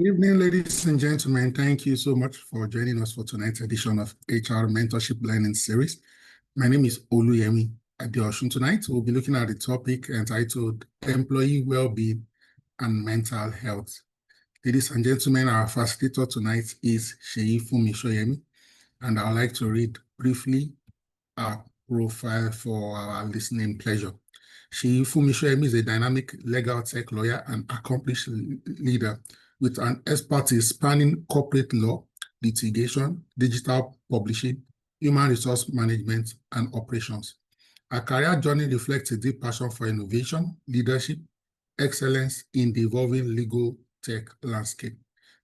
Evening, ladies and gentlemen. Thank you so much for joining us for tonight's edition of HR Mentorship Learning Series. My name is Oluyemi Adeosun. Tonight, we'll be looking at the topic entitled Employee Wellbeing and Mental Health. Ladies and gentlemen, our facilitator tonight is Seyi Funmi, and I'd like to read briefly our profile for our listening pleasure. Seyi Funmi is a dynamic legal tech lawyer and accomplished leader with an expertise spanning corporate law, litigation, digital publishing, human resource management, and operations. Her career journey reflects a deep passion for innovation, leadership, excellence in the evolving legal tech landscape.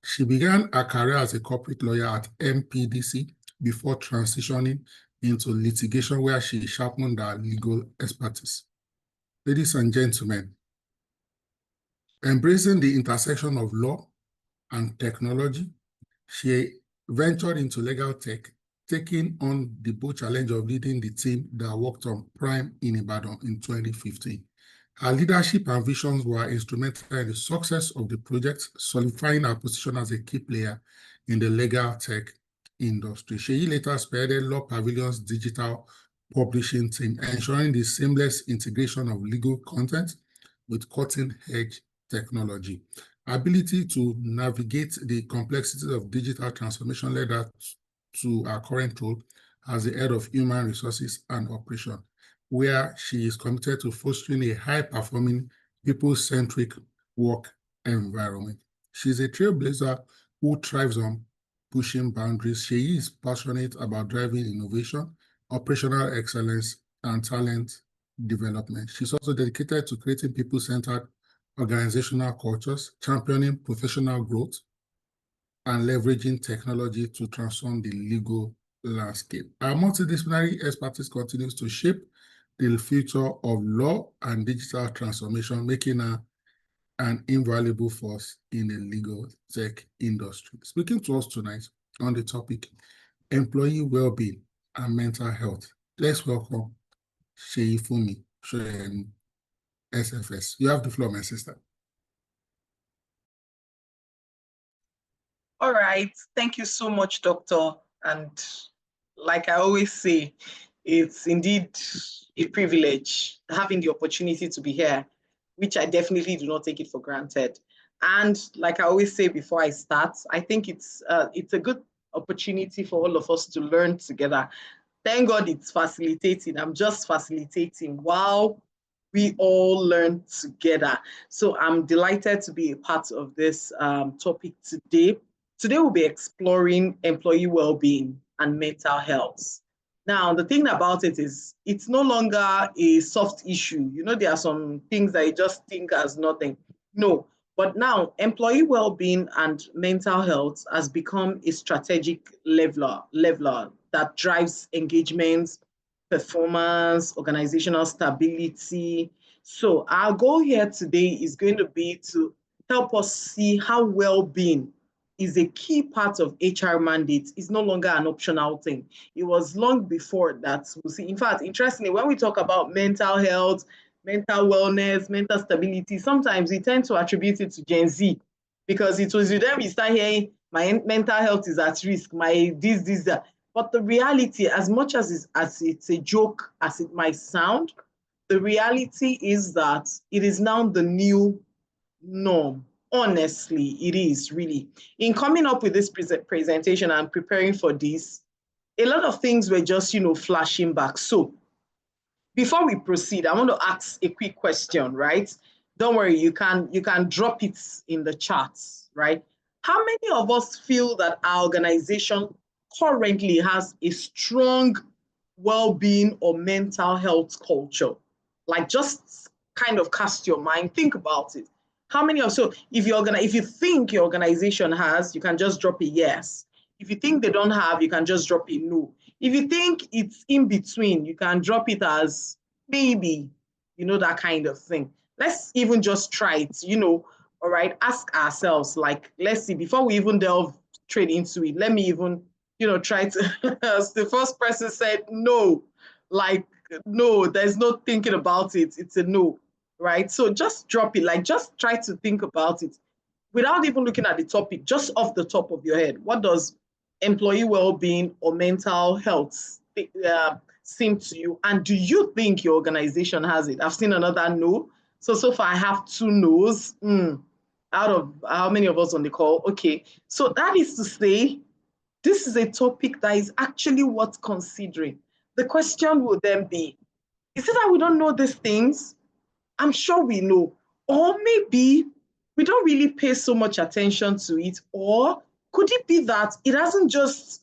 She began her career as a corporate lawyer at MPDC before transitioning into litigation, where she sharpened her legal expertise. Ladies and gentlemen, embracing the intersection of law and technology, she ventured into legal tech, taking on the bold challenge of leading the team that worked on Prime in Ibadan in 2015. Her leadership and visions were instrumental in the success of the project, solidifying her position as a key player in the legal tech industry. She later spearheaded Law Pavilion's digital publishing team, ensuring the seamless integration of legal content with cutting-edge technology. Ability to navigate the complexities of digital transformation led her to her current role as the head of human resources and operation, where she is committed to fostering a high-performing, people-centric work environment. She's a trailblazer who thrives on pushing boundaries. She is passionate about driving innovation, operational excellence, and talent development. She's also dedicated to creating people-centered organizational cultures, championing professional growth, and leveraging technology to transform the legal landscape. Our multidisciplinary expertise continues to shape the future of law and digital transformation, making her an invaluable force in the legal tech industry. Speaking to us tonight on the topic, employee well-being and mental health, let's welcome Seyi Funmi, SFS. You have the floor, my sister. All right. Thank you so much, Doctor. And like I always say, it's indeed a privilege having the opportunity to be here, which I definitely do not take it for granted. And like I always say before I start, I think it's a good opportunity for all of us to learn together. Thank God it's facilitating. I'm just facilitating while we all learn together. So I'm delighted to be a part of this topic today. Today we'll be exploring employee well-being and mental health. Now, the thing about it is it's no longer a soft issue. You know, there are some things that you just think as nothing. No, but now employee well-being and mental health has become a strategic leveler that drives engagement, performance, organizational stability. So our goal here today is going to be to help us see how well-being is a key part of HR mandates. It's no longer an optional thing. It was long before that. We'll see. In fact, interestingly, when we talk about mental health, mental wellness, mental stability, sometimes we tend to attribute it to Gen Z because it was with them we start hearing my mental health is at risk, my this, that. But the reality, as much as it's a joke as it might sound, the reality is that it is now the new norm. Honestly, it is really. In coming up with this presentation and preparing for this, a lot of things were just, flashing back. So before we proceed, I want to ask a quick question, right? Don't worry, you can drop it in the chats, right? How many of us feel that our organization currently has a strong well-being or mental health culture? Like, just kind of cast your mind, think about it. How many of, so if you think your organization has, you can just drop a yes. If you think they don't have, you can just drop a no. If you think it's in between, you can drop it as maybe, that kind of thing. Let's even just try it, all right, ask ourselves, like, let's see, before we even delve straight into it, let me even, try to, as the first person said, no, like, no, there's no thinking about it. It's a no. Right? So just drop it, like just try to think about it. without even looking at the topic, just off the top of your head, what does employee well-being or mental health seem to you? And do you think your organization has it? I've seen another no. So far I have 2 no's. Out of how many of us on the call? Okay. So that is to say, this is a topic that is actually worth considering. The question will then be, is it that we don't know these things? I'm sure we know. Or maybe we don't really pay so much attention to it. Or could it be that it hasn't just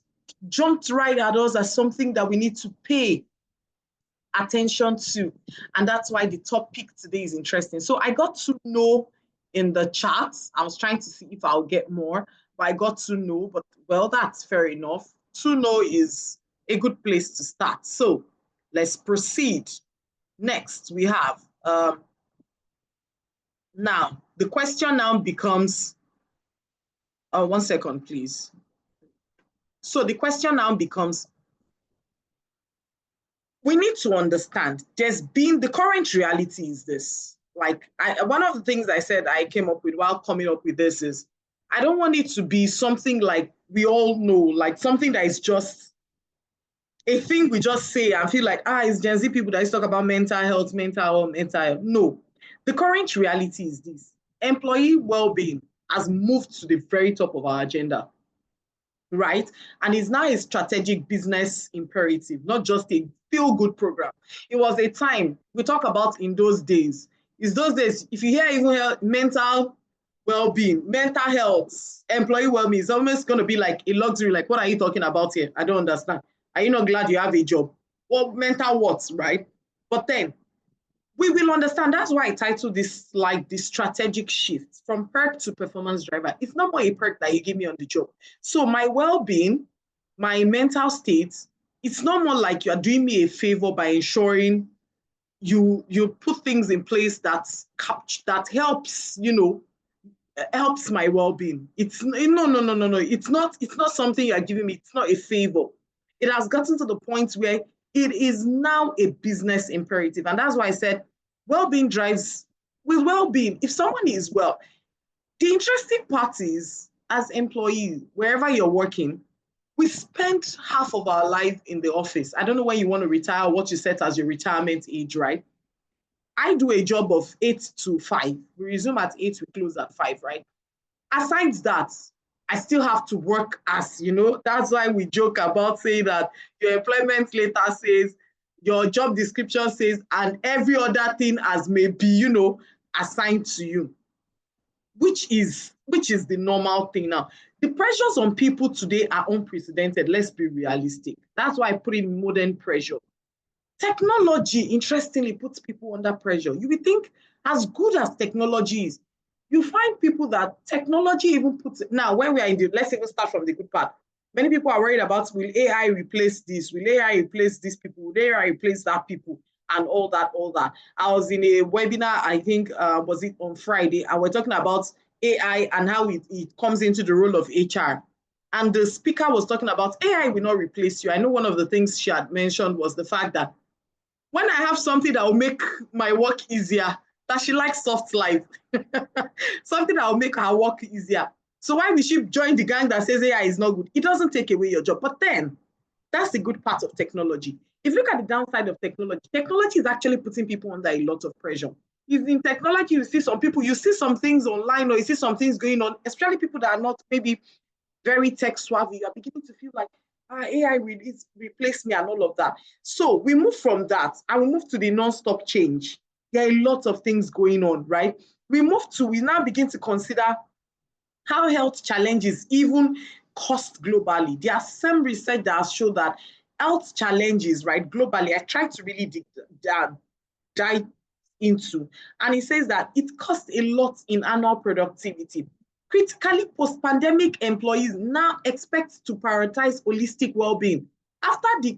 jumped right at us as something that we need to pay attention to? And that's why the topic today is interesting. So I got to know in the chat. I was trying to see if I'll get more, but I got to know. But well, that's fair enough. To know is a good place to start. So let's proceed. Next, we have now the question now becomes, 1 second, please. So the question now becomes, we need to understand the current reality is this. Like one of the things I said I came up with while coming up with this is, I don't want it to be something like we all know, like something that is just a thing we just say and feel like, it's Gen Z people that just talk about mental health. No, the current reality is this. Employee well-being has moved to the very top of our agenda, right? And is now a strategic business imperative, not just a feel-good program. It was a time we talk about in those days. It's those days, if you hear even mental well-being, mental health, employee well-being, it's almost going to be like a luxury. Like, what are you talking about here? I don't understand. Are you not glad you have a job? Well, mental what, right? But then we will understand. That's why I titled this like the strategic shift from perk to performance driver. It's not more a perk that you give me on the job. So my well-being, my mental state, it's not more like you are doing me a favor by ensuring you put things in place that helps, helps my well-being. It's no. It's not something you're giving me. It's not a favor. It has gotten to the point where it is now a business imperative. And that's why I said well-being drives with well-being. If someone is well, the interesting part is, as employees, wherever you're working, we spend half of our life in the office. I don't know when you want to retire, what you set as your retirement age, right? I do a job of 8 to 5. We resume at 8, we close at 5, right? Aside that, I still have to work that's why we joke about saying that your employment letter says, your job description says, and every other thing as may be, assigned to you, which is the normal thing now. The pressures on people today are unprecedented. Let's be realistic. That's why I put in modern pressure. Technology, interestingly, puts people under pressure. You would think, as good as technology is, you find people that technology even puts it. Now, when we are let's even start from the good part. Many people are worried about, will AI replace this? Will AI replace these people? Will AI replace that people? And all that. I was in a webinar, I think, was it on Friday, and we're talking about AI and how it comes into the role of HR. And the speaker was talking about AI will not replace you. I know one of the things she had mentioned was the fact that when I have something that will make my work easier, that she likes soft life, something that will make her work easier. So why will she join the gang that says AI is not good? It doesn't take away your job. But then, that's the good part of technology. If you look at the downside of technology is actually putting people under a lot of pressure. If in technology, you see some people, you see some things online, or you see some things going on, especially people that are not maybe very tech savvy, you are beginning to feel like, AI replace me and all of that. So we move from that and we move to the non-stop change. There are a lot of things going on, right? We now begin to consider how health challenges even cost globally. There are some research that has shown that health challenges, right, globally, I tried to really dive into, and it says that it costs a lot in annual productivity. Critically, post-pandemic employees now expect to prioritize holistic well-being.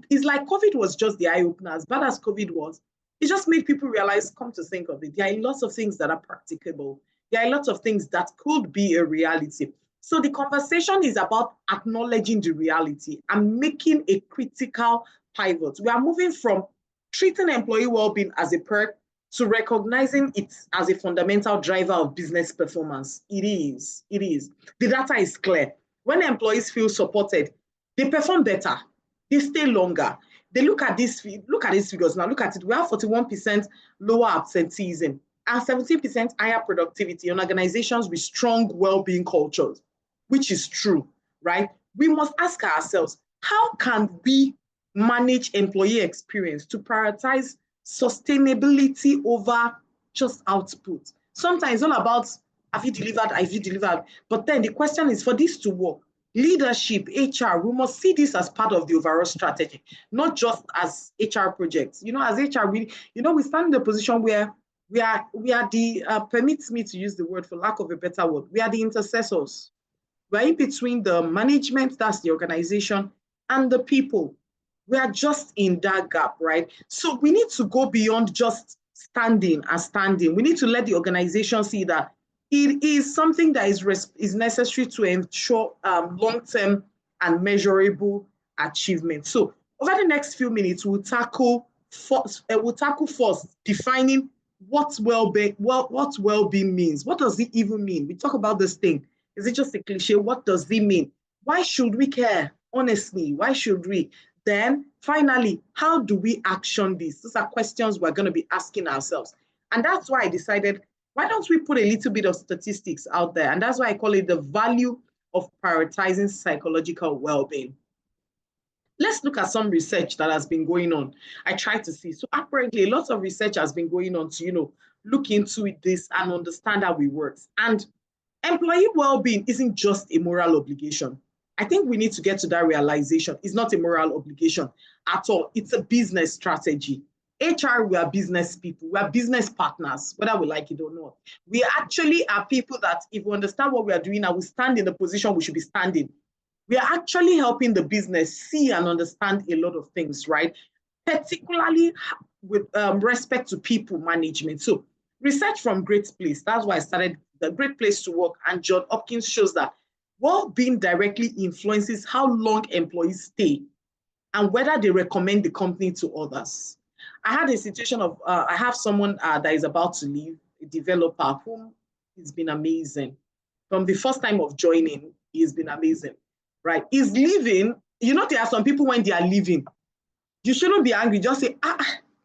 It's like COVID was just the eye-opener. As bad as COVID was, it just made people realize, come to think of it, there are lots of things that are practicable. There are lots of things that could be a reality. So the conversation is about acknowledging the reality and making a critical pivot. We are moving from treating employee well-being as a perk to recognizing it as a fundamental driver of business performance. It is. The data is clear. When employees feel supported, they perform better, they stay longer. They look at these figures now. Look at it. We have 41% lower absenteeism and 17% higher productivity in organizations with strong well-being cultures, which is true, right? We must ask ourselves, how can we manage employee experience to prioritize sustainability over just output? Sometimes it's all about have you delivered, but then the question is, for this to work, leadership, HR, we must see this as part of the overall strategy, not just as HR projects. As HR, we stand in the position where we are the, permits me to use the word for lack of a better word, we are the intercessors. We're in between the management, that's the organization, and the people. We are just in that gap, right? So we need to go beyond just standing. We need to let the organization see that it is something that is necessary to ensure long-term and measurable achievement. So over the next few minutes, we'll tackle first defining what well-being means. What does it even mean? We talk about this thing. Is it just a cliche? What does it mean? Why should we care? Honestly, why should we? Then finally, how do we action this? Those are questions we're going to be asking ourselves. And that's why I decided, why don't we put a little bit of statistics out there? And that's why I call it the value of prioritizing psychological well-being. Let's look at some research that has been going on. I tried to see. So apparently a lot of research has been going on to, look into this and understand how it works. And employee well-being isn't just a moral obligation. I think we need to get to that realization. It's not a moral obligation at all. It's a business strategy. HR, we are business people. We are business partners, whether we like it or not. We actually are people that, if we understand what we are doing, and we stand in the position we should be standing, we are actually helping the business see and understand a lot of things, right? Particularly with respect to people management. So research from Great Place, that's why I started the Great Place to Work, and John Hopkins shows that well-being directly influences how long employees stay and whether they recommend the company to others. I had a situation of, I have someone that is about to leave, a developer whom has been amazing. From the first time of joining, he's been amazing, right? He's leaving. There are some people when they are leaving, you shouldn't be angry. Just say,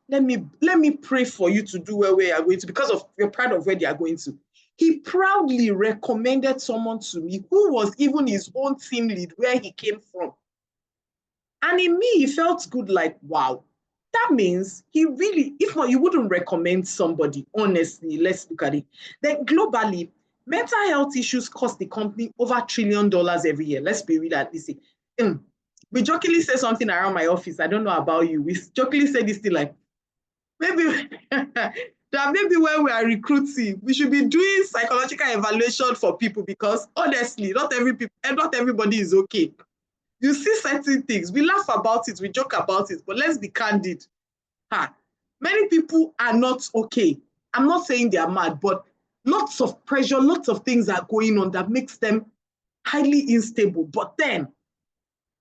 let me pray for you to do where you are going to, because of you're proud of where they are going to. He proudly recommended someone to me who was even his own team lead where he came from. And in me, he felt good, like, wow. That means he really, if not, you wouldn't recommend somebody, honestly, let's look at it. Then globally, mental health issues cost the company over $1 trillion every year. Let's be realistic. We jokingly say something around my office. I don't know about you. We jokingly say this thing like, maybe that maybe when we are recruiting, we should be doing psychological evaluation for people, because honestly, not everybody is okay. You see certain things, we laugh about it, we joke about it, but let's be candid. Many people are not okay. I'm not saying they are mad, but lots of pressure, lots of things are going on that makes them highly unstable. But then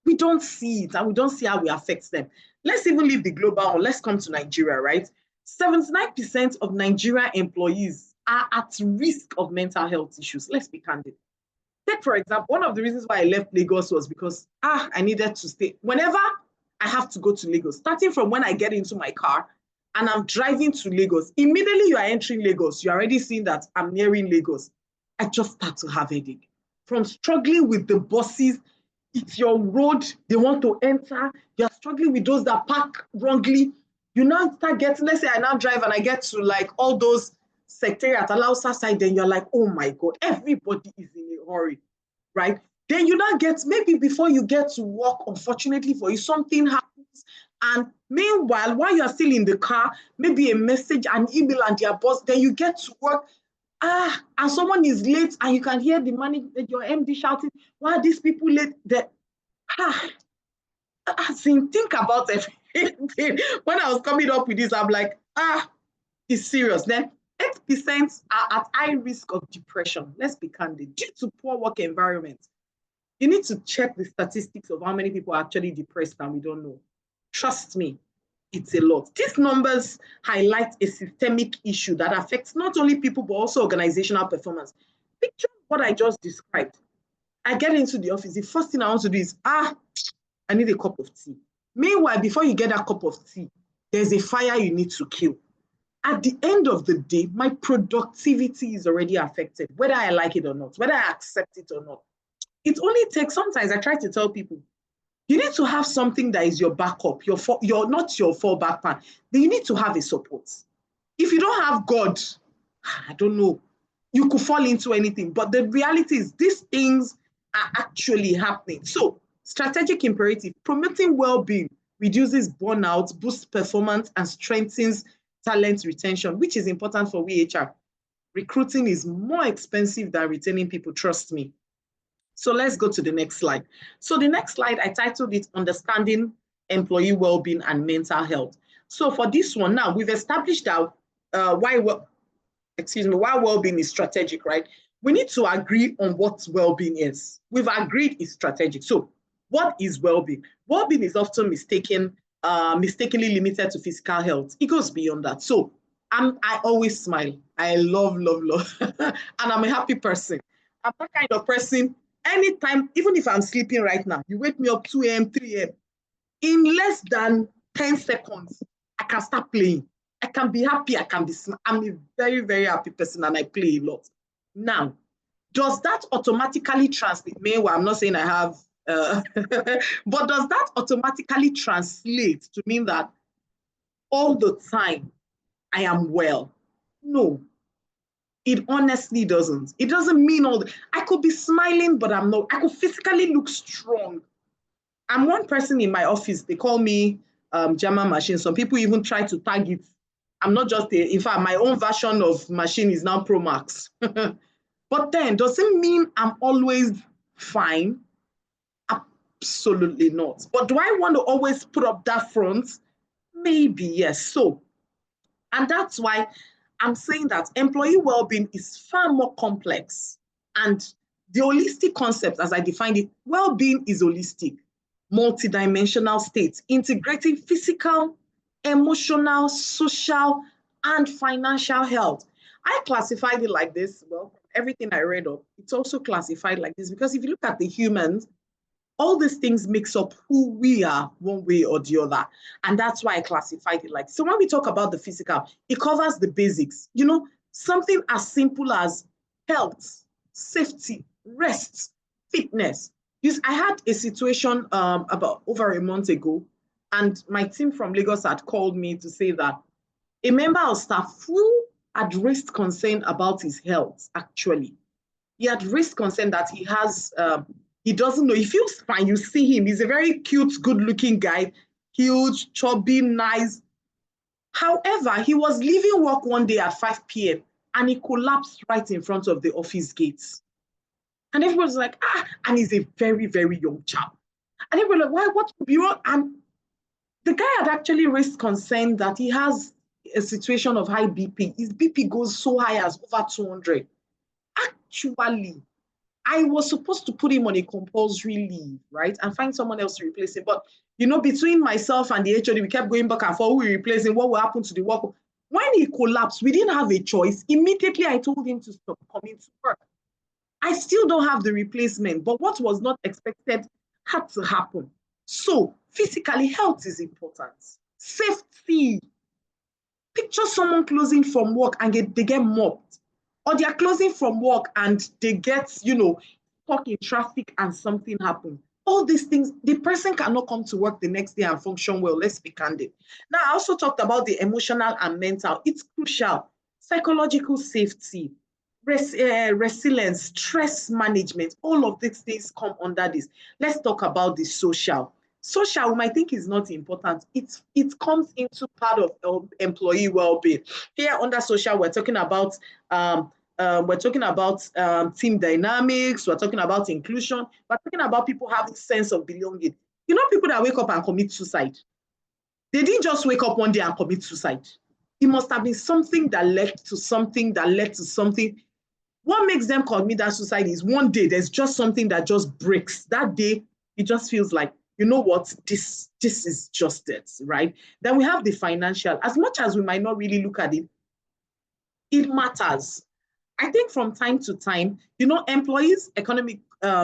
we don't see it, and we don't see how it affects them. Let's even leave the global one. Let's come to Nigeria, right? 79% of Nigerian employees are at risk of mental health issues. Let's be candid. Take, for example, one of the reasons why I left Lagos was because I needed to stay. Whenever I have to go to Lagos, starting from when I get into my car and I'm driving to Lagos, immediately you are entering Lagos, you're already seeing that I'm nearing Lagos. I just start to have headache. From struggling with the buses, it's your road, they want to enter, you're struggling with those that park wrongly. You now start getting, let's say I now drive and I get to like all those secretariat, Alausa side, then you're like, oh my God, everybody is in a hurry, right? Then you now get, maybe before you get to work, unfortunately for you, something happens. And meanwhile, while you're still in the car, maybe a message, an email, and your boss, then you get to work, and someone is late, and you can hear the manager, your MD shouting, why are these people late? Think about everything. When I was coming up with this, I'm like, it's serious. Then 8% are at high risk of depression. Let's be candid. Due to poor work environment, you need to check the statistics of how many people are actually depressed and we don't know. Trust me. It's a lot. These numbers highlight a systemic issue that affects not only people, but also organizational performance. Picture what I just described. I get into the office. The first thing I want to do is, I need a cup of tea. Meanwhile, before you get that cup of tea, there's a fire you need to kill. At the end of the day, my productivity is already affected, whether I like it or not, whether I accept it or not. It only takes, sometimes I try to tell people, you need to have something that is your backup, your not your fallback plan. Then you need to have a support. If you don't have God, I don't know, you could fall into anything. But the reality is these things are actually happening. So strategic imperative, promoting well-being reduces burnout, boosts performance, and strengthens talent retention, which is important for HR. Recruiting is more expensive than retaining people, trust me. So let's go to the next slide. So the next slide, I titled it Understanding Employee Wellbeing and Mental Health. So for this one now, we've established that why well-being is strategic, right? We need to agree on what well-being is. We've agreed it's strategic. So what is well-being? Well-being is often mistakenly limited to physical health. It goes beyond that. So I always smile. I love. And I'm a happy person. I'm that kind of person. Anytime, even if I'm sleeping right now, you wake me up 2 a.m., 3 a.m., in less than 10 seconds, I can start playing. I can be happy, I'm a very, very happy person and I play a lot. Now, does that automatically translate? Meanwhile, I'm not saying I have, but does that automatically translate to mean that all the time I am well? No. It honestly doesn't. It doesn't mean I could be smiling, but I'm not. I could physically look strong. I'm one person in my office. They call me German machine. Some people even try to tag it. I'm not just in fact, my own version of machine is now Pro Max. But then, does it mean I'm always fine? Absolutely not. But do I want to always put up that front? Maybe, yes. So, and that's why I'm saying that employee well-being is far more complex. And the holistic concept, as I defined it, well-being is holistic, multidimensional state, integrating physical, emotional, social, and financial health. I classified it like this. Well, everything I read up, it's also classified like this because if you look at the humans, all these things makes up who we are one way or the other. And that's why I classified it like. So when we talk about the physical, it covers the basics, something as simple as health, safety, rest, fitness. I had a situation about over a month ago, and my team from Lagos had called me to say that a member of staff who had raised concern about his health, actually. He had raised concern that he doesn't know. He feels fine. You see him. He's a very cute, good-looking guy, huge, chubby, nice. However, he was leaving work one day at 5 p.m. and he collapsed right in front of the office gates. And everyone was like, and he's a very, very young child. And everyone was like, why? What could be wrong? And the guy had actually raised concern that he has a situation of high BP. His BP goes so high as over 200. Actually, I was supposed to put him on a compulsory leave, right? And find someone else to replace him. But, between myself and the HOD, we kept going back and forth. Who we replace him? What will happen to the work? When he collapsed, we didn't have a choice. Immediately, I told him to stop coming to work. I still don't have the replacement, but what was not expected had to happen. So, physically, health is important. Safety. Picture someone closing from work and they get mobbed. Or they are closing from work and they get, stuck in traffic and something happens. All these things, the person cannot come to work the next day and function well. Let's be candid. Now, I also talked about the emotional and mental. It's crucial. Psychological safety, resilience, stress management, all of these things come under this. Let's talk about the social. Social, we might think is not important. It comes into part of employee well-being. Here under social, we're talking about team dynamics. We're talking about inclusion. We're talking about people having sense of belonging. People that wake up and commit suicide. They didn't just wake up one day and commit suicide. It must have been something that led to something that led to something. What makes them commit that suicide is one day there's just something that just breaks. That day, it just feels like you know what, this is just it, right? Then we have the financial. As much as we might not really look at it, it matters. I think from time to time, you know, employees, economic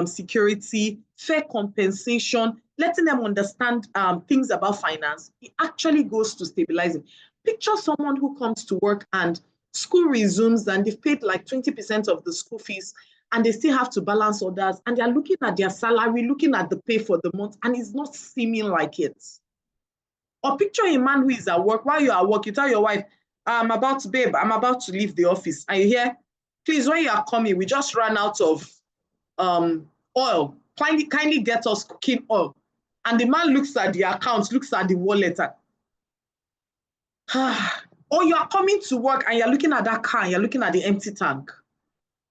security, fair compensation, letting them understand things about finance, it actually goes to stabilizing. Picture someone who comes to work and school resumes and they've paid like 20% of the school fees and they still have to balance others and they're looking at their salary, looking at the pay for the month, and it's not seeming like it. Or picture a man who is at work. While you're at work, you tell your wife, I'm about to leave the office. And you hear, please, when you are coming, we just ran out of oil. Kindly get us cooking oil. And the man looks at the account, looks at the wallet. Or you are coming to work and you're looking at that car and you're looking at the empty tank.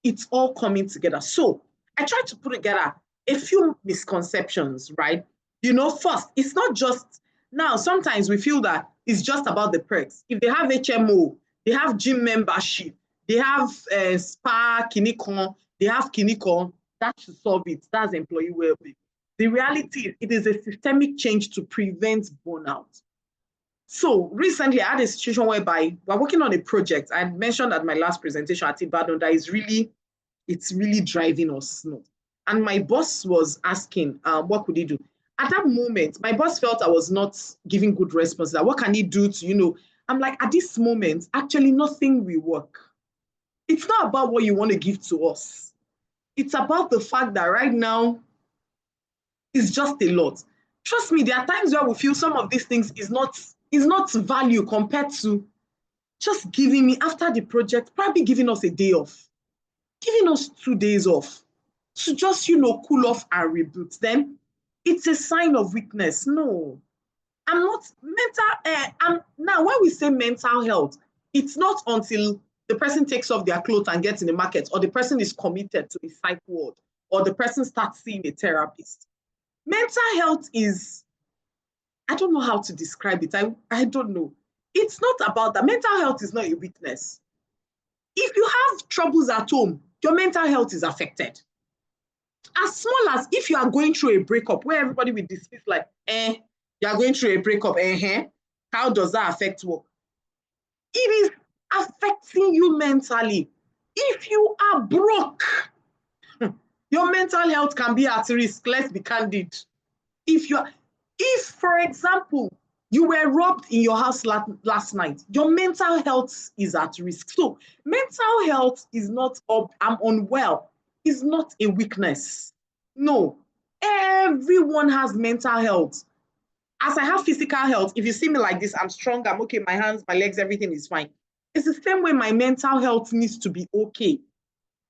It's all coming together. So I tried to put together a few misconceptions, right? You know, first, it's not just, now sometimes we feel that it's just about the perks. If they have HMO, they have gym membership, they have spa, kinikon, they have kinikon, that should solve it. That's employee well-being. The reality, it is a systemic change to prevent burnout. So recently I had a situation whereby we're working on a project. I mentioned at my last presentation at Ibadan that it's really driving us. And my boss was asking, what could he do? At that moment, my boss felt I was not giving good responses. What can he do to, you know, I'm like, at this moment, actually nothing will work. It's not about what you want to give to us. It's about the fact that right now, it's just a lot. Trust me, there are times where we feel some of these things is not value compared to just giving me after the project, probably giving us a day off, giving us 2 days off to just, you know, cool off and reboot. Then it's a sign of weakness. No, I'm not mental. Now, when we say mental health, it's not until the person takes off their clothes and gets in the market, or the person is committed to a psych ward, or the person starts seeing a therapist. Mental health is, I don't know how to describe it. I don't know. It's not about that. Mental health is not a weakness. If you have troubles at home, your mental health is affected. As small as if you are going through a breakup where everybody will dismiss like, you are going through a breakup, how does that affect work? It is affecting you mentally. If you are broke, your mental health can be at risk. Let's be candid. If, for example, you were robbed in your house last night, your mental health is at risk. So mental health is not, I'm unwell, is not a weakness. No, everyone has mental health. As I have physical health, if you see me like this, I'm strong, I'm okay, my hands, my legs, everything is fine. It's the same way my mental health needs to be okay.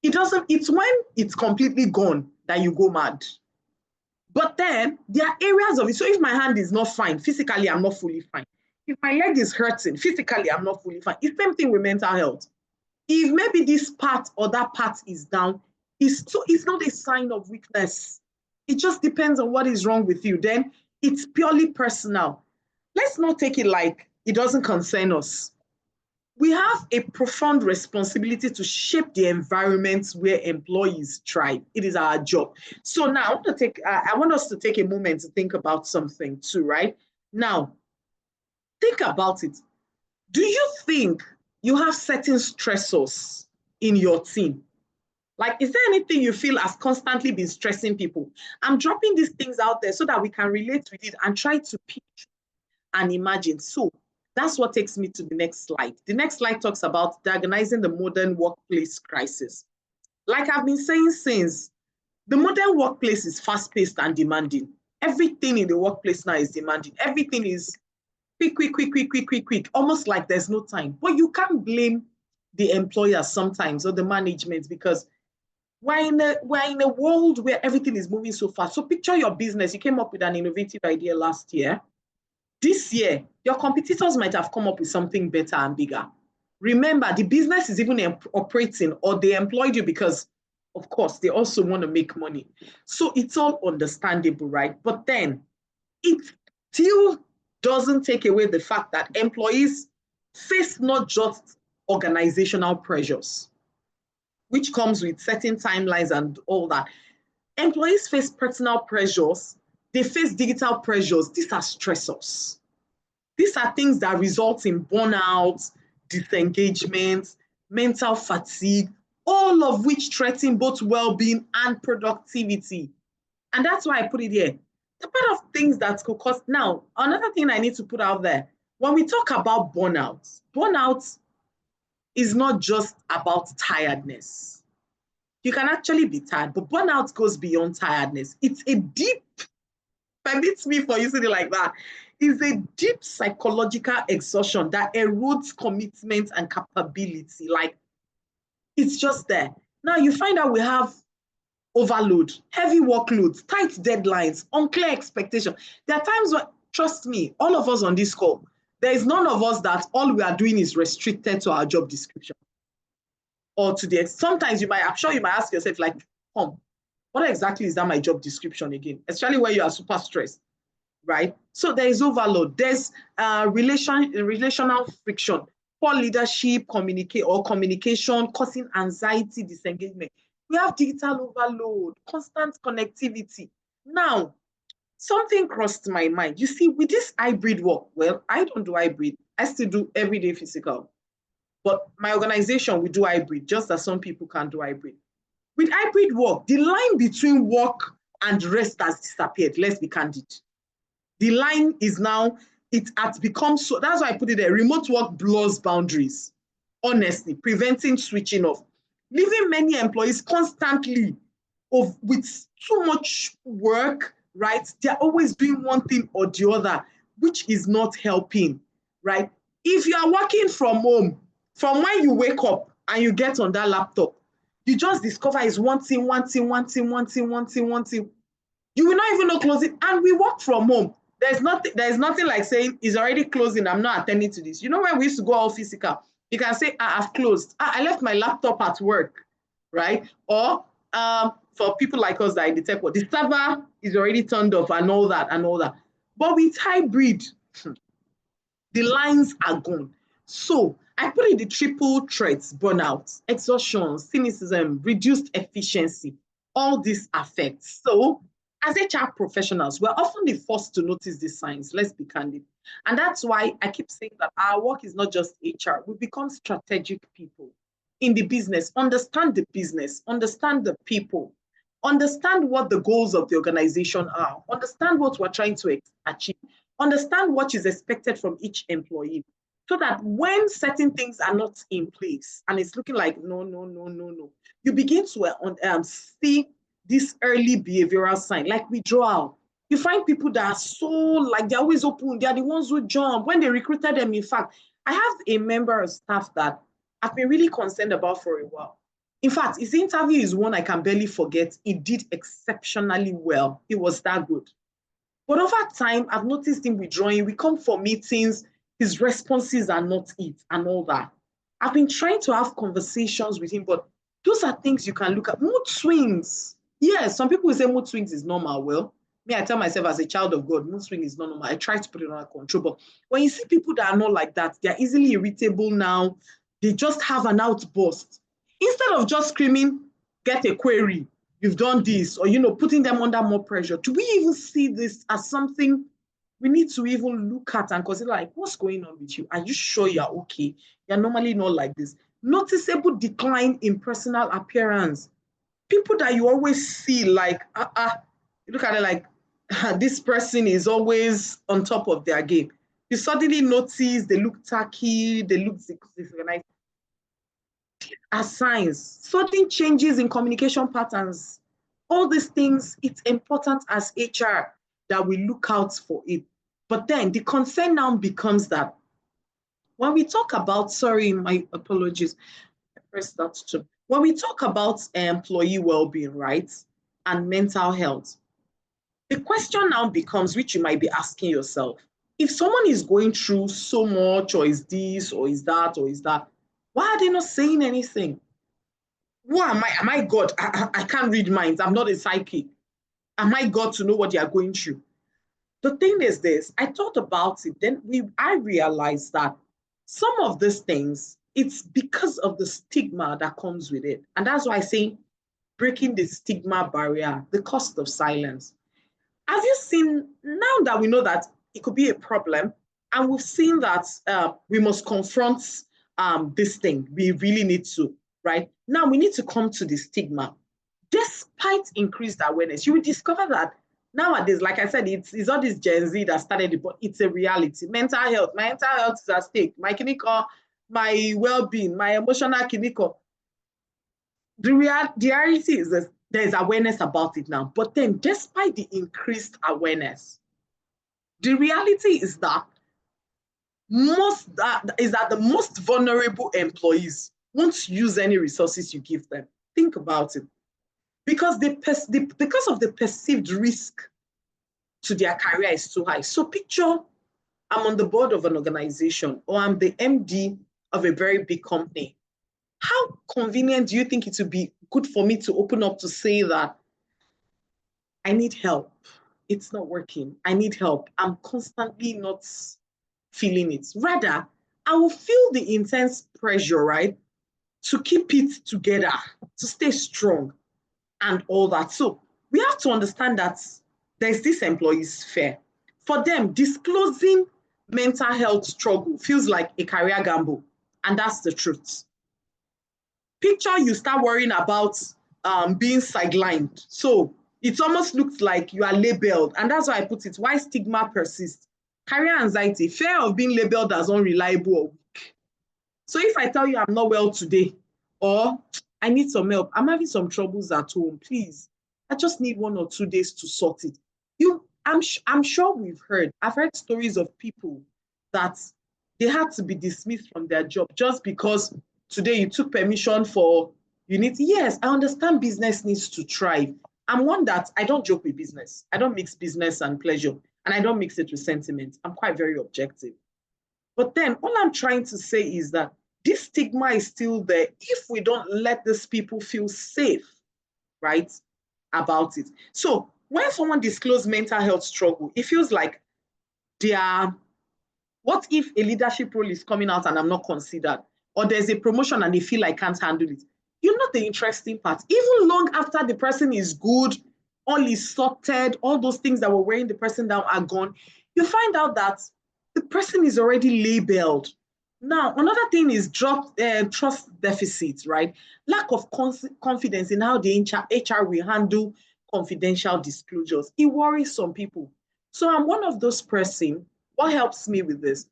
It's when it's completely gone that you go mad. But then there are areas of it. So if my hand is not fine, physically, I'm not fully fine. If my leg is hurting, physically, I'm not fully fine. It's the same thing with mental health. If maybe this part or that part is down, it's not a sign of weakness. It just depends on what is wrong with you. Then it's purely personal. Let's not take it like it doesn't concern us. We have a profound responsibility to shape the environments where employees thrive. It is our job. So now I want us to take a moment to think about something too, right? Now, think about it. Do you think you have certain stressors in your team? Like, is there anything you feel has constantly been stressing people? I'm dropping these things out there so that we can relate with it and try to picture and imagine. So that's what takes me to the next slide. The next slide talks about diagnosing the modern workplace crisis. Like I've been saying since, the modern workplace is fast-paced and demanding. Everything in the workplace now is demanding. Everything is quick, almost like there's no time. But you can't blame the employers sometimes or the management, because we're in a world where everything is moving so fast. So picture your business. You came up with an innovative idea last year. This year, your competitors might have come up with something better and bigger. Remember, the business is even operating, or they employed you because, of course, they also want to make money. So it's all understandable, right? But then it still doesn't take away the fact that employees face not just organizational pressures, which comes with certain timelines and all that. Employees face personal pressures. They face digital pressures. These are stressors. These are things that result in burnout, disengagement, mental fatigue, all of which threaten both well-being and productivity. And that's why I put it here. The part of things that could cause. Now, another thing I need to put out there, when we talk about burnout, burnout is not just about tiredness. You can actually be tired, but burnout goes beyond tiredness. It's a deep, permits me for using it like that, is a deep psychological exhaustion that erodes commitment and capability. Like, it's just there. Now you find out we have overload, heavy workloads, tight deadlines, unclear expectation. There are times when, trust me, all of us on this call, there is none of us that all we are doing is restricted to our job description. Or to the, sometimes you might, I'm sure you might ask yourself, like, what exactly is that my job description again? Especially when you are super stressed, right? So there is overload. There's relational friction, poor leadership, communication, causing anxiety, disengagement. We have digital overload, constant connectivity. Now, something crossed my mind. You see, with this hybrid work, well, I don't do hybrid. I still do everyday physical. But my organization, we do hybrid, just as some people can do hybrid. With hybrid work, the line between work and rest has disappeared. Let's be candid. The line is now, it has become so, that's why I put it there, remote work blurs boundaries, honestly, preventing switching off, leaving many employees constantly with too much work, right? They're always doing one thing or the other, which is not helping, right? If you are working from home, from when you wake up and you get on that laptop, you just discover it's one thing. You will not even know closing. And we work from home. There's nothing like saying it's already closing, I'm not attending to this. You know, when we used to go all physical, you can say, I've closed. I left my laptop at work, right? Or for people like us that are in the tech world, the server is already turned off and all that. But with hybrid, the lines are gone. So I put in the triple threats: burnout, exhaustion, cynicism, reduced efficiency. All these affects. So as HR professionals, we're often the first to notice these signs. Let's be candid. And that's why I keep saying that our work is not just HR. We become strategic people in the business. Understand the business, understand the people, understand what the goals of the organization are, understand what we're trying to achieve, understand what is expected from each employee, so that when certain things are not in place and it's looking like no, you begin to see this early behavioral sign, like withdrawal. You find people that are so, like, they're always open, they're the ones who jump. When they recruited them, in fact, I have a member of staff that I've been really concerned about for a while. In fact, his interview is one I can barely forget. He did exceptionally well. It was that good. But over time, I've noticed him withdrawing. We come for meetings, his responses are not it and all that. I've been trying to have conversations with him, but those are things you can look at. Mood swings. Yes, some people will say mood swings is normal. Well, me, I tell myself as a child of God, mood swing is not normal. I try to put it under control. But when you see people that are not like that, they're easily irritable now. They just have an outburst. Instead of just screaming, get a query, you've done this, or, putting them under more pressure, do we even see this as something we need to even look at and consider, like, what's going on with you? Are you sure you're okay? You're normally not like this. Noticeable decline in personal appearance. People that you always see like, you look at it like, this person is always on top of their game. You suddenly notice they look tacky, they look disorganized. As signs, sudden changes in communication patterns, all these things, it's important as HR that we look out for it. But then the concern now becomes that when we talk about, sorry, my apologies, I pressed that too. When we talk about employee well-being, right, and mental health, the question now becomes, which you might be asking yourself, if someone is going through so much, or is this, or is that, why are they not saying anything? Who am I? Am I God? I can't read minds. I'm not a psychic. Am I God to know what they are going through? The thing is this, I thought about it, then I realized that some of these things, it's because of the stigma that comes with it. And that's why I say breaking the stigma barrier, the cost of silence. Have you seen, now that we know that it could be a problem, and we've seen that we must confront this thing, we really need to, right? Now we need to come to the stigma. Despite increased awareness, you will discover that nowadays, like I said, it's all this Gen Z that started it, but it's a reality. Mental health, my mental health is at stake. My clinical, my well-being, my emotional clinical. The reality is that there's awareness about it now. But then, despite the increased awareness, the reality is that the most vulnerable employees won't use any resources you give them. Think about it. Because because of the perceived risk to their career is too high. So picture I'm on the board of an organization, or I'm the MD of a very big company. How convenient do you think it would be good for me to open up to say that I need help? It's not working. I need help. I'm constantly not feeling it. Rather, I will feel the intense pressure, right? To keep it together, to stay strong and all that. So we have to understand that there's this employees fair. For them, disclosing mental health struggle feels like a career gamble. And that's the truth. Picture you start worrying about being sidelined. So it almost looks like you are labeled. And that's why I put it, why stigma persists. Career anxiety, fear of being labeled as unreliable or weak. So if I tell you I'm not well today, or I need some help, I'm having some troubles at home, please, I just need 1 or 2 days to sort it. I'm sure I've heard stories of people that they had to be dismissed from their job just because today you took permission for, yes, I understand business needs to thrive. I'm one that I don't joke with business. I don't mix business and pleasure, and I don't mix it with sentiment. I'm quite very objective. But then all I'm trying to say is that this stigma is still there if we don't let these people feel safe, right, about it. So when someone discloses mental health struggle, it feels like what if a leadership role is coming out and I'm not considered? Or there's a promotion and they feel I can't handle it. You know the interesting part, even long after the person is good, all is sorted, all those things that were weighing the person down are gone, you find out that the person is already labeled. Now, another thing is trust deficit, right? Lack of confidence in how the HR will handle confidential disclosures. It worries some people. So I'm one of those persons. What helps me with this?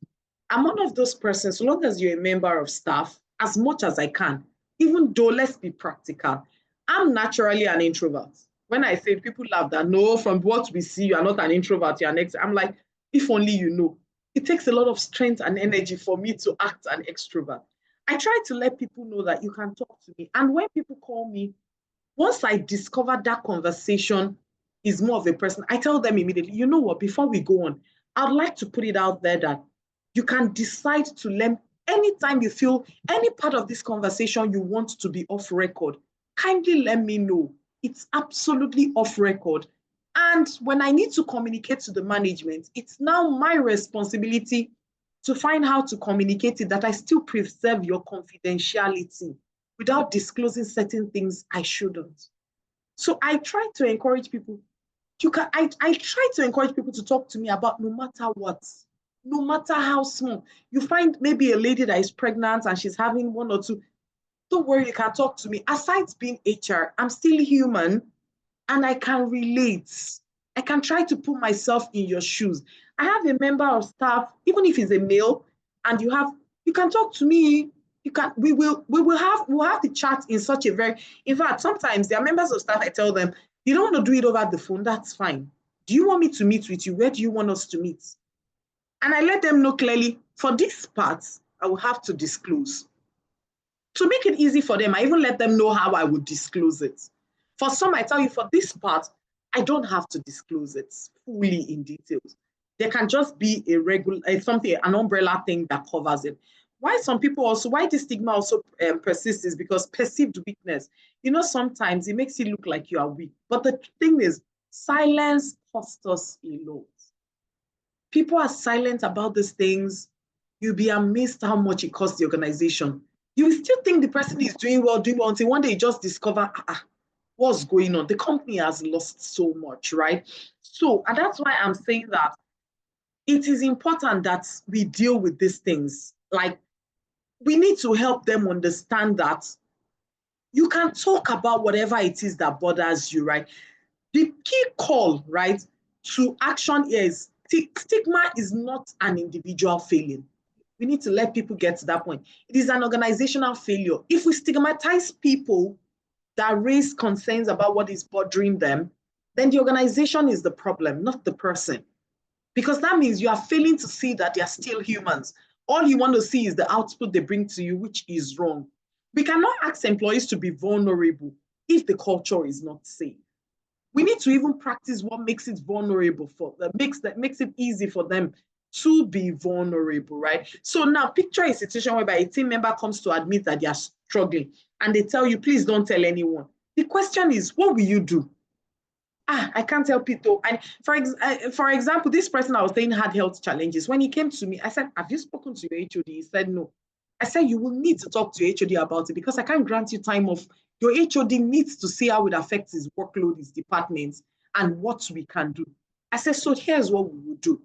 I'm one of those persons, so long as you're a member of staff, as much as I can, even though, let's be practical, I'm naturally an introvert. When I say, people laugh that, no, from what we see, you are not an introvert, you're an extrovert. I'm like, if only you know. It takes a lot of strength and energy for me to act an extrovert. I try to let people know that you can talk to me. And when people call me, once I discover that conversation is more of a person, I tell them immediately, you know what, before we go on, I'd like to put it out there that you can decide to learn anytime you feel any part of this conversation you want to be off record, kindly let me know. It's absolutely off record. And when I need to communicate to the management, it's now my responsibility to find how to communicate it that I still preserve your confidentiality without disclosing certain things I shouldn't. So I try to encourage people. I try to encourage people to talk to me about no matter what, no matter how small. You find maybe a lady that is pregnant and she's having 1 or 2. Don't worry, you can talk to me. Aside being HR, I'm still human and I can relate. I can try to put myself in your shoes. I have a member of staff, even if he's a male, and you can talk to me. We'll have the chat in such a very, in fact, sometimes there are members of staff, I tell them, you don't want to do it over the phone, that's fine. Do you want me to meet with you? Where do you want us to meet? And I let them know clearly, for this part, I will have to disclose. To make it easy for them, I even let them know how I would disclose it. For some, I tell you, for this part, I don't have to disclose it fully in details. There can just be a regular, an umbrella thing that covers it. Why this stigma also persists is because perceived weakness. Sometimes it makes you look like you are weak. But the thing is, silence costs us a lot. People are silent about these things. You'll be amazed how much it costs the organization. You will still think the person is doing well, until one day you just discover, what's going on? The company has lost so much, right? So, and that's why I'm saying that it is important that we deal with these things. Like, we need to help them understand that you can talk about whatever it is that bothers you, right? The key call, right, to action is stigma is not an individual failing. We need to let people get to that point. It is an organizational failure. If we stigmatize people that raise concerns about what is bothering them, then the organization is the problem, not the person. Because that means you are failing to see that they are still humans. All you want to see is the output they bring to you, which is wrong. We cannot ask employees to be vulnerable if the culture is not safe. We need to even practice what makes it vulnerable for them, makes it easy for them to be vulnerable, right? So now picture a situation whereby a team member comes to admit that they are struggling and they tell you, please don't tell anyone. The question is, what will you do? I can't help it though. And for example, this person I was saying had health challenges. When he came to me, I said, have you spoken to your HOD? He said, no. I said, you will need to talk to your HOD about it because I can't grant you time off. Your HOD needs to see how it affects his workload, his departments, and what we can do. I said, so here's what we will do.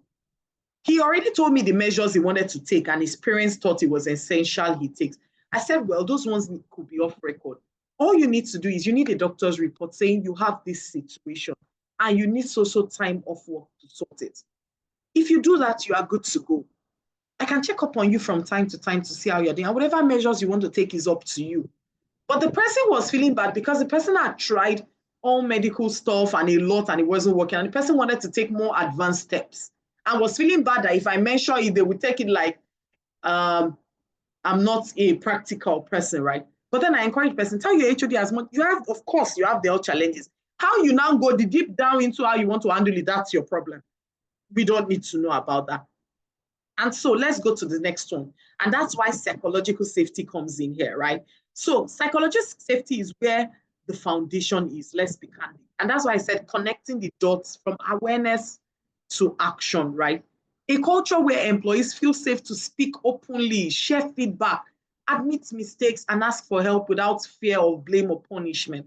He already told me the measures he wanted to take, and his parents thought it was essential he takes. I said, well, those ones could be off record. All you need to do is you need a doctor's report saying you have this situation and you need so time off work to sort it. If you do that, you are good to go. I can check up on you from time to time to see how you're doing. And whatever measures you want to take is up to you. But the person was feeling bad because the person had tried all medical stuff and a lot and it wasn't working. And the person wanted to take more advanced steps and was feeling bad that if I mention it, they would take it like I'm not a practical person, right? But then I encourage the person, tell your HOD as much. You have, of course, you have their challenges. How you now go the deep down into how you want to handle it, that's your problem. We don't need to know about that. And so let's go to the next one. And that's why psychological safety comes in here, right? So psychological safety is where the foundation is, let's be candid. And that's why I said connecting the dots from awareness to action, right? A culture where employees feel safe to speak openly, share feedback, admit mistakes, and ask for help without fear of blame or punishment.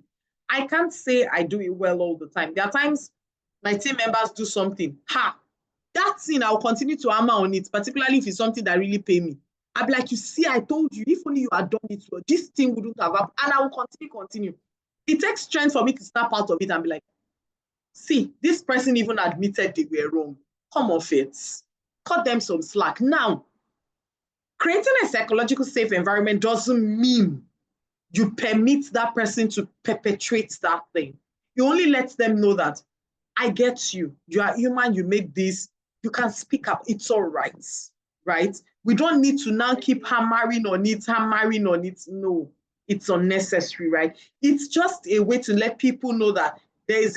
I can't say I do it well all the time. There are times my team members do something, that thing I'll continue to hammer on it, particularly if it's something that really pay me. I'll be like, you see, I told you, if only you had done it well, this thing wouldn't have happened. And I will continue. It takes strength for me to snap out of it and be like, see, this person even admitted they were wrong. Come off it. Cut them some slack. Now, creating a psychological safe environment doesn't mean you permit that person to perpetrate that thing. You only let them know that I get you. You are human. You made this. You can speak up. It's all right. Right? We don't need to now keep hammering on it. No, it's unnecessary, right? It's just a way to let people know that there's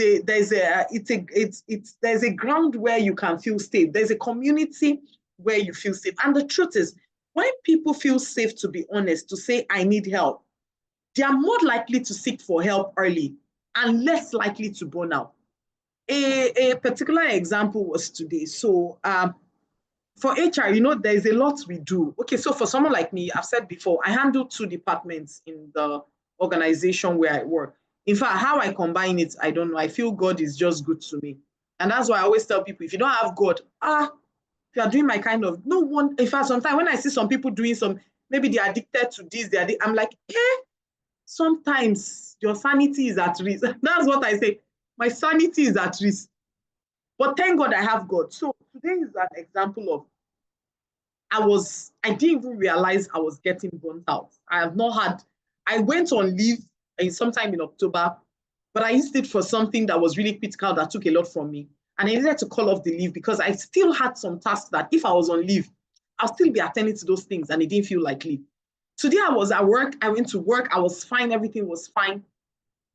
a ground where you can feel safe. There's a community where you feel safe. And the truth is, when people feel safe to be honest, to say, I need help, they are more likely to seek for help early and less likely to burn out. A particular example was today. So for HR, there's a lot we do. Okay, so for someone like me, I've said before, I handle 2 departments in the organization where I work. In fact, how I combine it, I don't know. I feel God is just good to me. And that's why I always tell people, if you don't have God, if you are doing my kind of, no one, in fact, sometimes when I see some people doing maybe they're addicted to this, I'm like, sometimes your sanity is at risk. That's what I say. My sanity is at risk. But thank God I have God. So today is an example of I didn't even realize I was getting burnt out. I went on leave sometime in October, but I used it for something that was really critical that took a lot from me. And I needed to call off the leave because I still had some tasks that if I was on leave, I'll still be attending to those things and it didn't feel like leave. Today I was at work, I went to work, I was fine, everything was fine.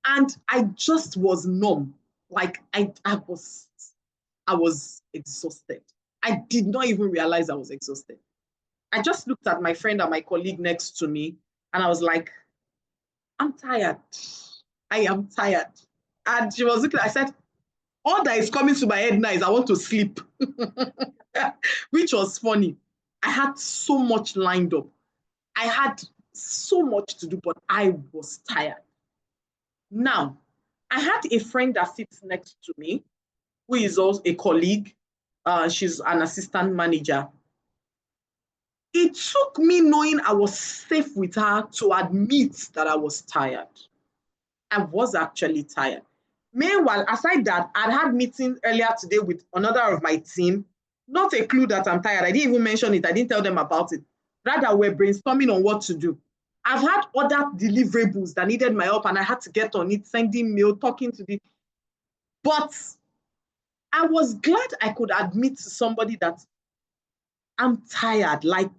And I just was numb. Like I was exhausted. I did not even realize I was exhausted. I just looked at my friend and my colleague next to me and I was like, I'm tired. I am tired. And she was looking, I said, all that is coming to my head now is I want to sleep, which was funny. I had so much lined up. I had so much to do, but I was tired. Now, I had a friend that sits next to me, who is also a colleague. She's an assistant manager. It took me knowing I was safe with her to admit that I was tired. I was actually tired. Meanwhile, aside that, I'd had meetings earlier today with another of my team. Not a clue that I'm tired. I didn't even mention it. I didn't tell them about it. Rather, we're brainstorming on what to do. I've had other deliverables that needed my help, and I had to get on it, sending mail, talking to the. But I was glad I could admit to somebody that I'm tired. Like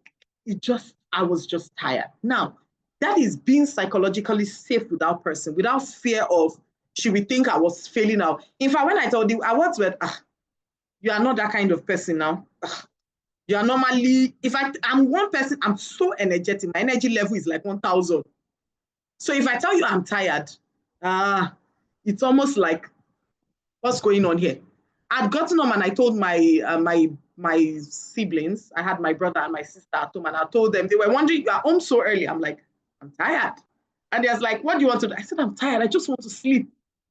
I was just tired. Now, that is being psychologically safe with that person, without fear of she would think I was failing out. In fact, when I told you, I was with, you are not that kind of person now. You are normally, if I'm one person, I'm so energetic. My energy level is like 1,000. So if I tell you I'm tired, it's almost like, what's going on here? I'd gotten home and I told my siblings, I had my brother and my sister at home, and I told them, they were wondering, you are home so early. I'm like, I'm tired. And they was like, what do you want to do? I said, I'm tired. I just want to sleep.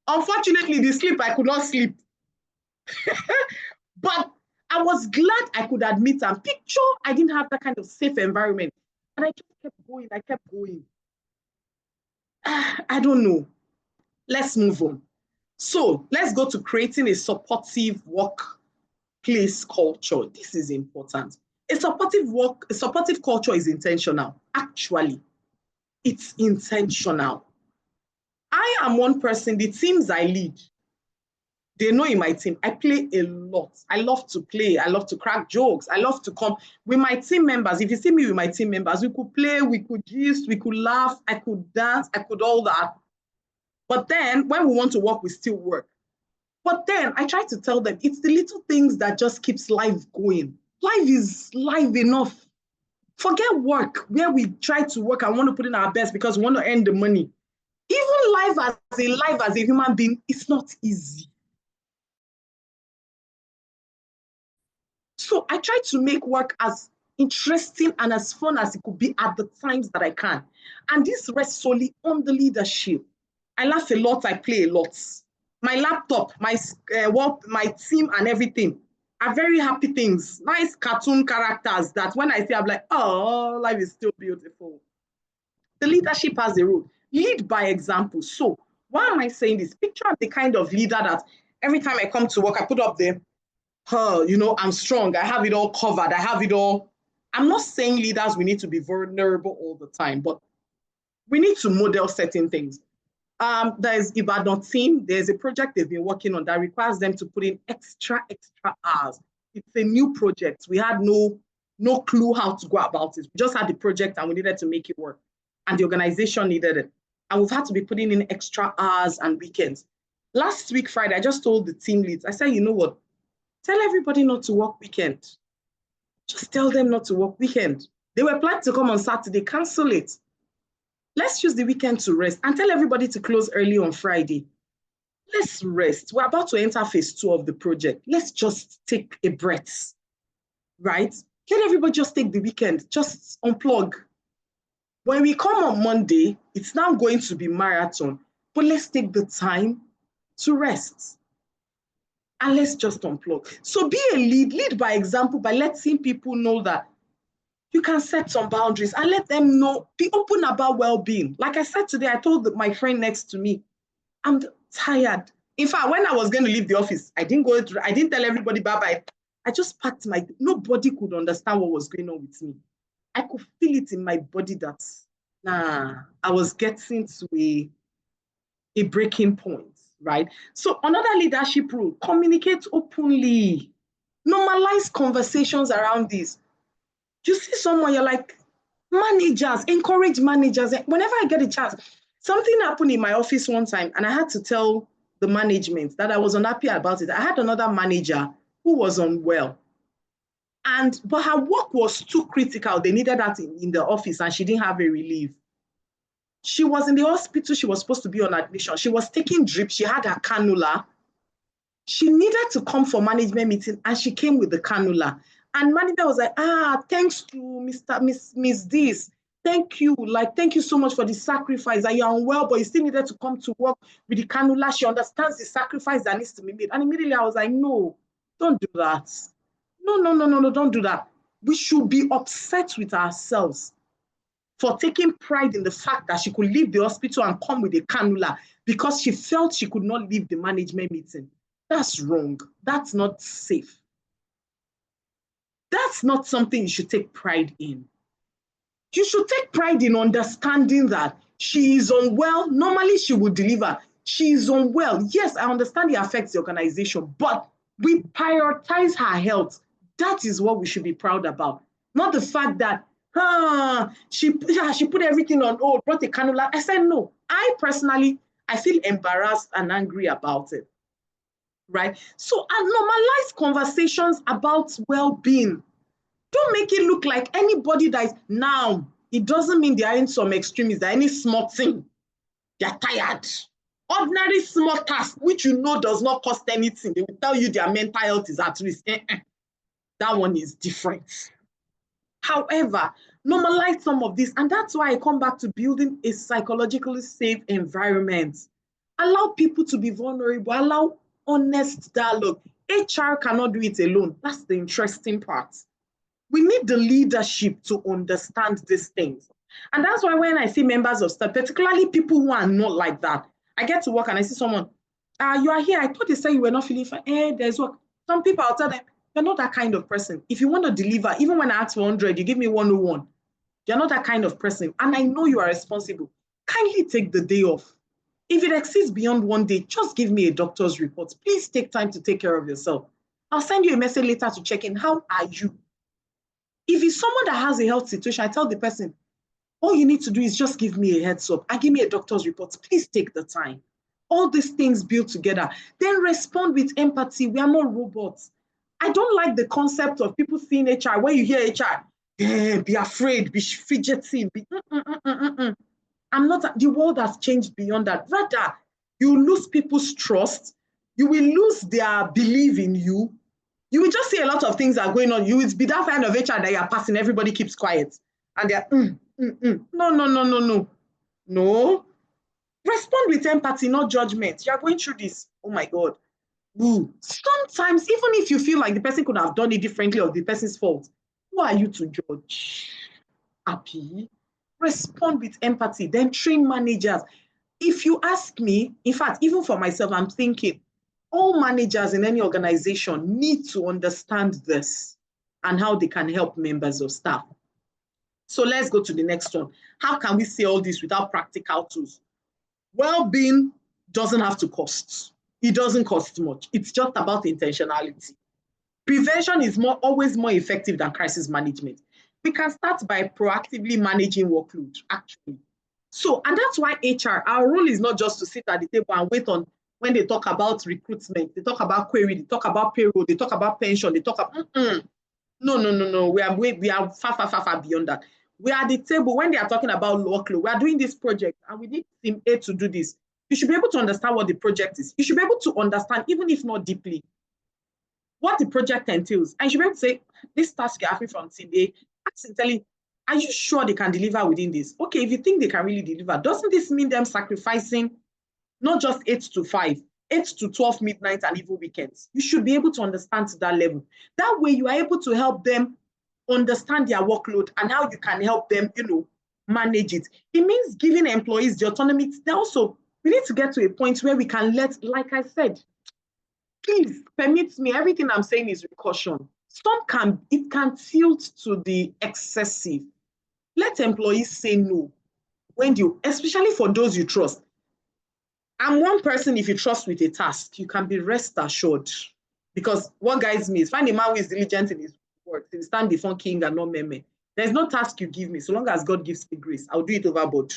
Unfortunately, the sleep, I could not sleep. But I was glad I could admit and picture I didn't have that kind of safe environment. And I just kept going. I kept going. I don't know. Let's move on. So let's go to creating a supportive workplace culture. This is important. A supportive culture is intentional. Actually, it's intentional. I am one person, the teams I lead, they know in my team, I play a lot. I love to play. I love to crack jokes. I love to come with my team members. If you see me with my team members, we could play, we could gist, we could laugh, I could dance, I could all that. But then when we want to work, we still work. But then I try to tell them, it's the little things that just keeps life going. Life is life enough. Forget work, where we try to work and want to put in our best because we want to earn the money. Even life as a human being, it's not easy. So I try to make work as interesting and as fun as it could be at the times that I can. And this rests solely on the leadership. I laugh a lot, I play a lot. My laptop, my team and everything are very happy things. Nice cartoon characters that when I see, I'm like, oh, life is still beautiful. The leadership has a role. Lead by example. So why am I saying this? Picture the kind of leader that every time I come to work, I put up the, I'm strong. I have it all covered. I have it all. I'm not saying leaders, we need to be vulnerable all the time, but we need to model certain things. There's Ibadan team. There's a project they've been working on that requires them to put in extra hours. It's a new project. We had no clue how to go about it. We just had the project and we needed to make it work. And the organization needed it. And we've had to be putting in extra hours and weekends. Last week, Friday, I just told the team leads, I said, you know what? Tell everybody not to work weekend. Just tell them not to work weekend. They were planning to come on Saturday, cancel it. Let's use the weekend to rest and tell everybody to close early on Friday. Let's rest. We're about to enter phase 2 of the project. Let's just take a breath, right? Let everybody just take the weekend, just unplug. When we come on Monday, it's now going to be marathon, but let's take the time to rest. And let's just unplug. So be a lead by example, by letting people know that you can set some boundaries and let them know, be open about well-being. Like I said today, I told my friend next to me, I'm tired. In fact, when I was going to leave the office, I didn't tell everybody bye-bye. I just packed nobody could understand what was going on with me. I could feel it in my body that, I was getting to a breaking point, right? So another leadership rule, communicate openly. Normalize conversations around this. You see someone, you're like, managers, encourage managers. Whenever I get a chance, something happened in my office one time and I had to tell the management that I was unhappy about it. I had another manager who was unwell. But her work was too critical. They needed that in the office and she didn't have a relief. She was in the hospital. She was supposed to be on admission. She was taking drip. She had her cannula. She needed to come for management meeting and she came with the cannula. And manager was like, thanks to Miss this. Thank you. Like, thank you so much for the sacrifice. That you're unwell, but you still needed to come to work with the cannula. She understands the sacrifice that needs to be made. And immediately I was like, no, don't do that. No, no, no, no, no, don't do that. We should be upset with ourselves for taking pride in the fact that she could leave the hospital and come with a cannula because she felt she could not leave the management meeting. That's wrong. That's not safe. That's not something you should take pride in. You should take pride in understanding that she is unwell. Normally, she would deliver. She is unwell. Yes, I understand it affects the organization, but we prioritize her health. That is what we should be proud about. Not the fact that she put everything on hold, brought a cannula. I said, no. I personally, I feel embarrassed and angry about it. Right? So I normalize conversations about well-being. Don't make it look like anybody that is now, it doesn't mean they are in some extremes, that any small thing, they're tired. Ordinary small task, which you know does not cost anything, they will tell you their mental health is at risk. That one is different. However, normalize some of this, and that's why I come back to building a psychologically safe environment. Allow people to be vulnerable, allow honest dialogue. HR cannot do it alone. That's the interesting part. We need the leadership to understand these things. And that's why when I see members of staff, particularly people who are not like that, I get to work and I see someone, you are here. I thought they said you were not feeling fine. There's work. Some people, I'll tell them, you're not that kind of person. If you want to deliver, even when I ask for 100, you give me 101. You're not that kind of person. And I know you are responsible. Kindly take the day off. If it exceeds beyond 1 day, just give me a doctor's report. Please take time to take care of yourself. I'll send you a message later to check in. How are you? If it's someone that has a health situation, I tell the person, all you need to do is just give me a heads up and give me a doctor's report. Please take the time. All these things build together. Then respond with empathy. We are not robots. I don't like the concept of people seeing HR. When you hear HR, be afraid, be fidgety. I'm not, the world has changed beyond that. Rather, you lose people's trust. You will lose their belief in you. You will just see a lot of things are going on. You will be that kind of HR that you're passing, everybody keeps quiet. And they're, No, no, no, no, no. No. Respond with empathy, not judgment. You're going through this. Oh my God. Ooh. Sometimes, even if you feel like the person could have done it differently or the person's fault, who are you to judge? Happy. Respond with empathy. Then train managers. If you ask me, in fact, even for myself, I'm thinking, all managers in any organization need to understand this and how they can help members of staff. So let's go to the next one. How can we say all this without practical tools? Well-being doesn't have to cost. It doesn't cost much. It's just about intentionality. Prevention is always more effective than crisis management. We can start by proactively managing workload, actually. So, and that's why HR, our role is not just to sit at the table and wait on when they talk about recruitment, they talk about query, they talk about payroll, they talk about pension, they talk about, no. We are far beyond that. We are at the table when they are talking about workload. We are doing this project and we need team A to do this. You should be able to understand what the project is. You should be able to understand, even if not deeply, what the project entails. And you should be able to say, this task you're asking from team A, accidentally, are you sure they can deliver within this? Okay, if you think they can really deliver, doesn't this mean them sacrificing not just 8 to 5, 8 to 12 midnight and even weekends? You should be able to understand to that level. That way you are able to help them understand their workload and how you can help them, manage it. It means giving employees the autonomy. Also, we need to get to a point where we can like I said, please permit me, everything I'm saying is with caution. It can tilt to the excessive. Let employees say no especially for those you trust. I'm one person, if you trust with a task, you can be rest assured. Because what guides me is find a man who is diligent in his work. He will stand before king and not meme. There's no task you give me. So long as God gives me grace, I'll do it overboard.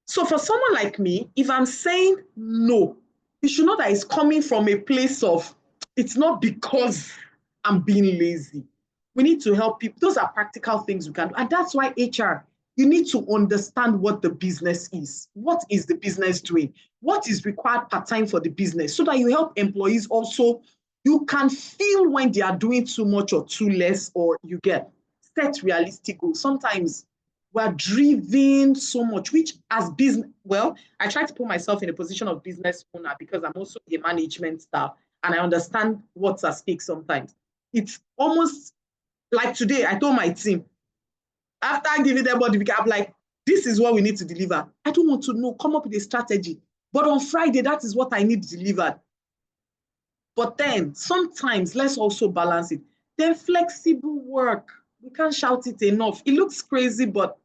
So for someone like me, if I'm saying no, you should know that it's coming from a place of, it's not because I'm being lazy. We need to help people. Those are practical things we can do. And that's why HR, you need to understand what the business is. What is the business doing? What is required part-time for the business? So that you help employees also, you can feel when they are doing too much or too less, or you get set realistic goals. Sometimes we're driven so much, which as business, well, I try to put myself in a position of business owner because I'm also a management staff and I understand what's at stake sometimes. It's almost like today, I told my team, after giving them what I'm like, this is what we need to deliver. I don't want to know, come up with a strategy. But on Friday, that is what I need delivered. But then sometimes let's also balance it. Then flexible work, we can't shout it enough. It looks crazy, but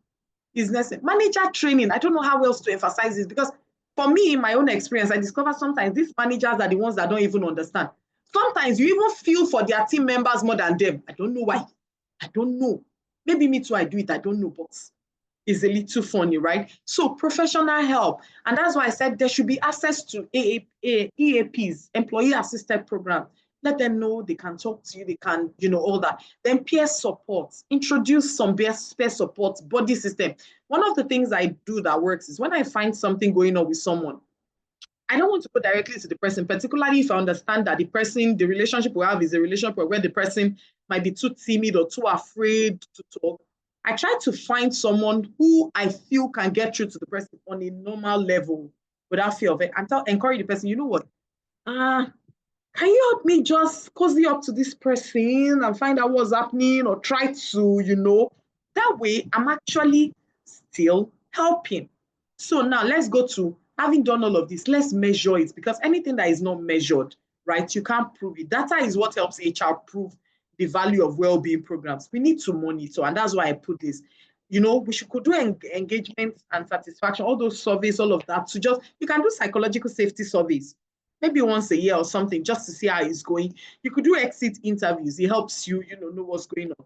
it's necessary. Manager training, I don't know how else to emphasize this because for me, in my own experience, I discover sometimes these managers are the ones that don't even understand. Sometimes you even feel for their team members more than them. I don't know why. I don't know. Maybe me too, I do it. I don't know, but it's a little funny, right? So professional help. And that's why I said there should be access to EAPs, employee assisted program. Let them know they can talk to you, they can, all that. Then peer support, introduce some peer support body system. One of the things I do that works is when I find something going on with someone, I don't want to go directly to the person, particularly if I understand that the relationship we have is a relationship where the person might be too timid or too afraid to talk. I try to find someone who I feel can get through to the person on a normal level without fear of it and encourage the person, you know what? Can you help me just cozy up to this person and find out what's happening or try to, that way I'm actually still helping. So now let's go to having done all of this, let's measure it because anything that is not measured, right, you can't prove it. Data is what helps HR prove the value of well-being programs. We need to monitor, and that's why I put this. We could do engagement and satisfaction, all those surveys, all of that. You can do psychological safety surveys, maybe once a year or something, just to see how it's going. You could do exit interviews. It helps you, know what's going on.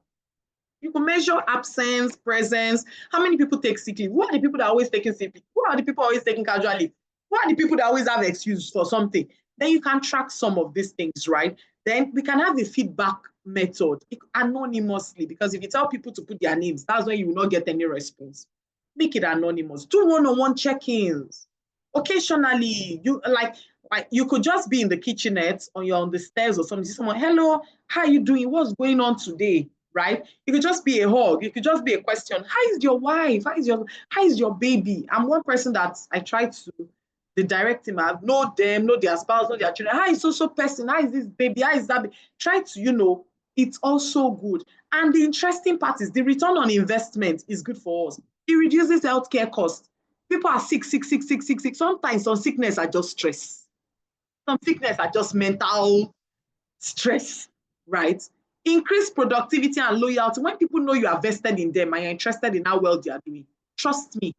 You can measure absence, presence. How many people take sick leave? Who are the people that are always taking sick leave? Who are the people always taking casual leave? Who are the people that always have excuse for something? Then you can track some of these things, right? Then we can have a feedback method anonymously, because if you tell people to put their names, that's when you will not get any response. Make it anonymous. Do one-on-one check-ins. Occasionally, you could just be in the kitchenette or you're on the stairs or something. See someone, hello, how are you doing? What's going on today? Right? It could just be a hug. It could just be a question. How is your wife? How is your baby? I'm one person that I try to direct him. I know them, know their spouse, know their children. How is so person? How is this baby? How is that baby? Try to, it's also good. And the interesting part is the return on investment is good for us. It reduces healthcare costs. People are sick. Sometimes some sickness are just stress. Some sickness are just mental stress, right? Increase productivity and loyalty. When people know you are vested in them and you're interested in how well they are doing, trust me,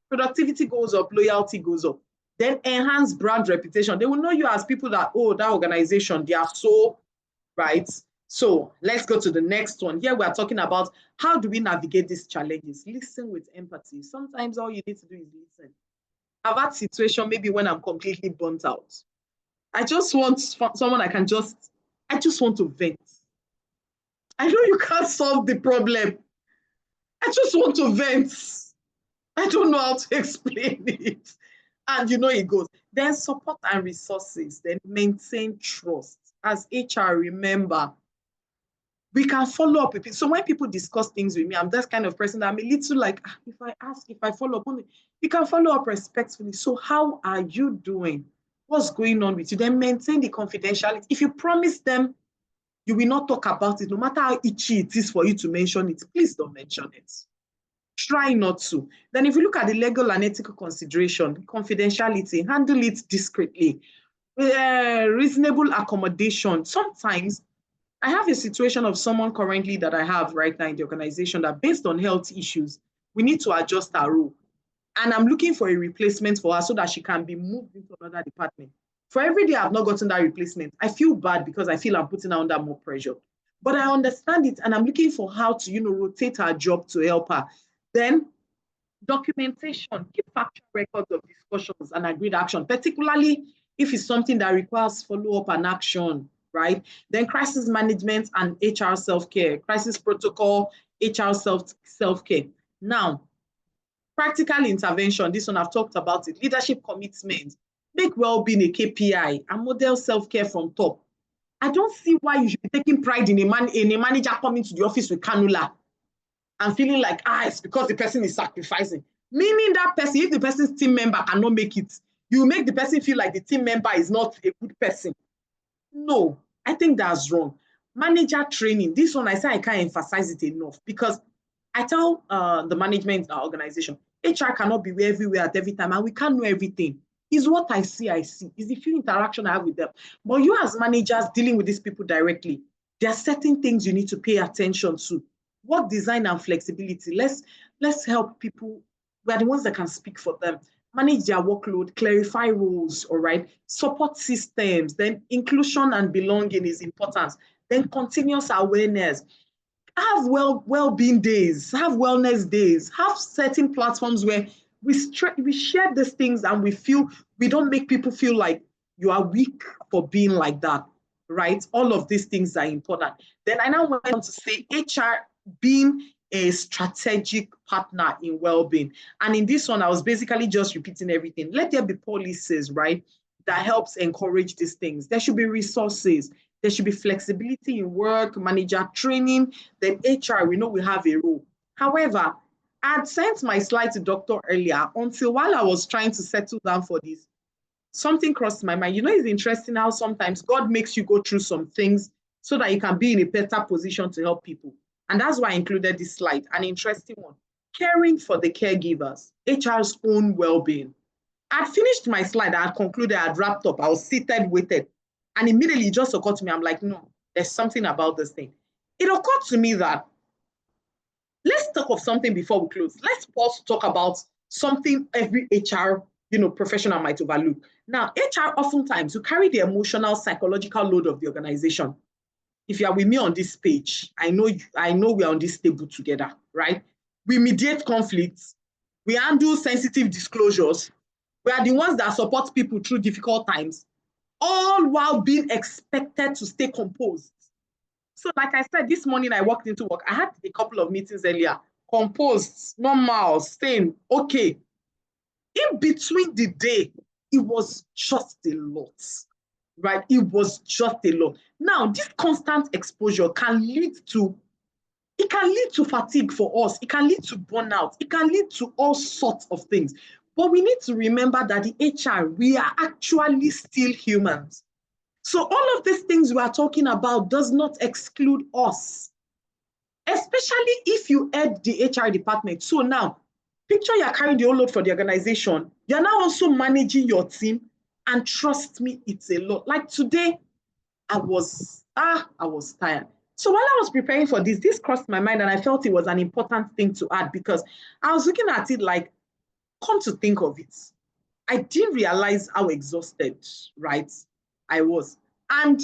productivity goes up, loyalty goes up. Then enhance brand reputation. They will know you as people that, that organization, they are so, right? So let's go to the next one. Here we are talking about how do we navigate these challenges? Listen with empathy. Sometimes all you need to do is listen. I've had situation maybe when I'm completely burnt out. I just want someone I just want to vent. I know you can't solve the problem. I just want to vent. I don't know how to explain it. And it goes. Then support and resources. Then maintain trust. As HR, remember, we can follow up with it. So when people discuss things with me, I'm that kind of person that I'm a little like, if I ask, if I follow up, you can follow up respectfully. So how are you doing? What's going on with you? Then maintain the confidentiality. If you promise them, you will not talk about it, no matter how itchy it is for you to mention it, please don't mention it. Try not to. Then if you look at the legal and ethical consideration, confidentiality, handle it discreetly. Reasonable accommodation. Sometimes I have a situation of someone currently that I have right now in the organization that based on health issues, we need to adjust our role. And I'm looking for a replacement for her so that she can be moved into another department. For every day I've not gotten that replacement, I feel bad because I feel I'm putting her under more pressure. But I understand it and I'm looking for how to, rotate her job to help her. Then documentation, keep factual records of discussions and agreed action, particularly if it's something that requires follow-up and action, right? Then crisis management and HR self-care, crisis protocol, HR self-care. Now, practical intervention, this one I've talked about it, leadership commitment, make well-being a KPI and model self-care from top. I don't see why you should be taking pride in a manager coming to the office with cannula. and feeling like, it's because the person is sacrificing. Meaning that person, if the person's team member cannot make it, you make the person feel like the team member is not a good person. No, I think that's wrong. Manager training, this one I say I can't emphasize it enough, because I tell the management organization, HR cannot be everywhere at every time, and we can't know everything. Is what I see. Is the few interaction I have with them. But you as managers dealing with these people directly, there are certain things you need to pay attention to. Work design and flexibility. Let's help people. We are the ones that can speak for them. Manage their workload, clarify roles, all right? Support systems, then inclusion and belonging is important. Then continuous awareness. Have well-being days, have wellness days, have certain platforms where we share these things, and we don't make people feel like you are weak for being like that, right? All of these things are important. Then I now went on to say HR being a strategic partner in well-being. And in this one, I was basically just repeating everything. Let there be policies, right, that helps encourage these things. There should be resources. There should be flexibility in work, manager training. Then HR, we know we have a role. However, I had sent my slide to Doctor earlier until while I was trying to settle down for this, something crossed my mind. You know, it's interesting how sometimes God makes you go through some things so that you can be in a better position to help people. And that's why I included this slide, an interesting one. Caring for the caregivers, HR's own well-being. I'd finished my slide, I had concluded, I had wrapped up, I was seated, waited. And immediately it just occurred to me, I'm like, no, there's something about this thing. It occurred to me that let's talk of something before we close. Let's pause to talk about something every HR professional might overlook. Now, HR oftentimes you carry the emotional, psychological load of the organization. If you are with me on this page, I know we're on this table together, right? We mediate conflicts, we handle sensitive disclosures, we are the ones that support people through difficult times, all while being expected to stay composed. So like I said, this morning I walked into work. I had a couple of meetings earlier, composed, normal, staying, okay. In between the day, it was just a lot, right? It was just a lot. Now, this constant exposure can lead to fatigue for us. It can lead to burnout. It can lead to all sorts of things. But we need to remember that the HR, we are actually still humans. So all of these things we are talking about does not exclude us, especially if you head the HR department. So now, picture you're carrying the whole load for the organization. You're now also managing your team. And trust me, it's a lot. Like today, I was tired. So while I was preparing for this crossed my mind, and I felt it was an important thing to add, because I was looking at it like, come to think of it, I didn't realize how exhausted, right, I was. And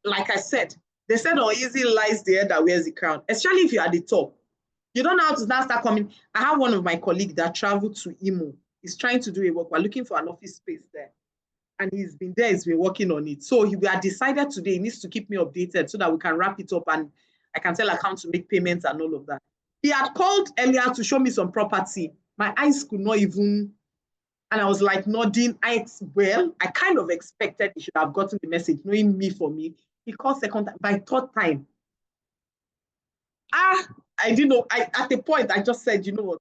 like I said, they said, oh, easy lies the head that wears the crown, especially if you're at the top. You don't know how to now start coming. I have one of my colleagues that traveled to Imo. He's trying to do a work. We're looking for an office space there. And he's been working on it. So we had decided today he needs to keep me updated so that we can wrap it up and I can tell account to make payments and all of that. He had called earlier to show me some property. My eyes could not even, and I was like nodding. I kind of expected he should have gotten the message, knowing me for me. He called second time, by third time. I didn't know. At the point, I just said, you know what?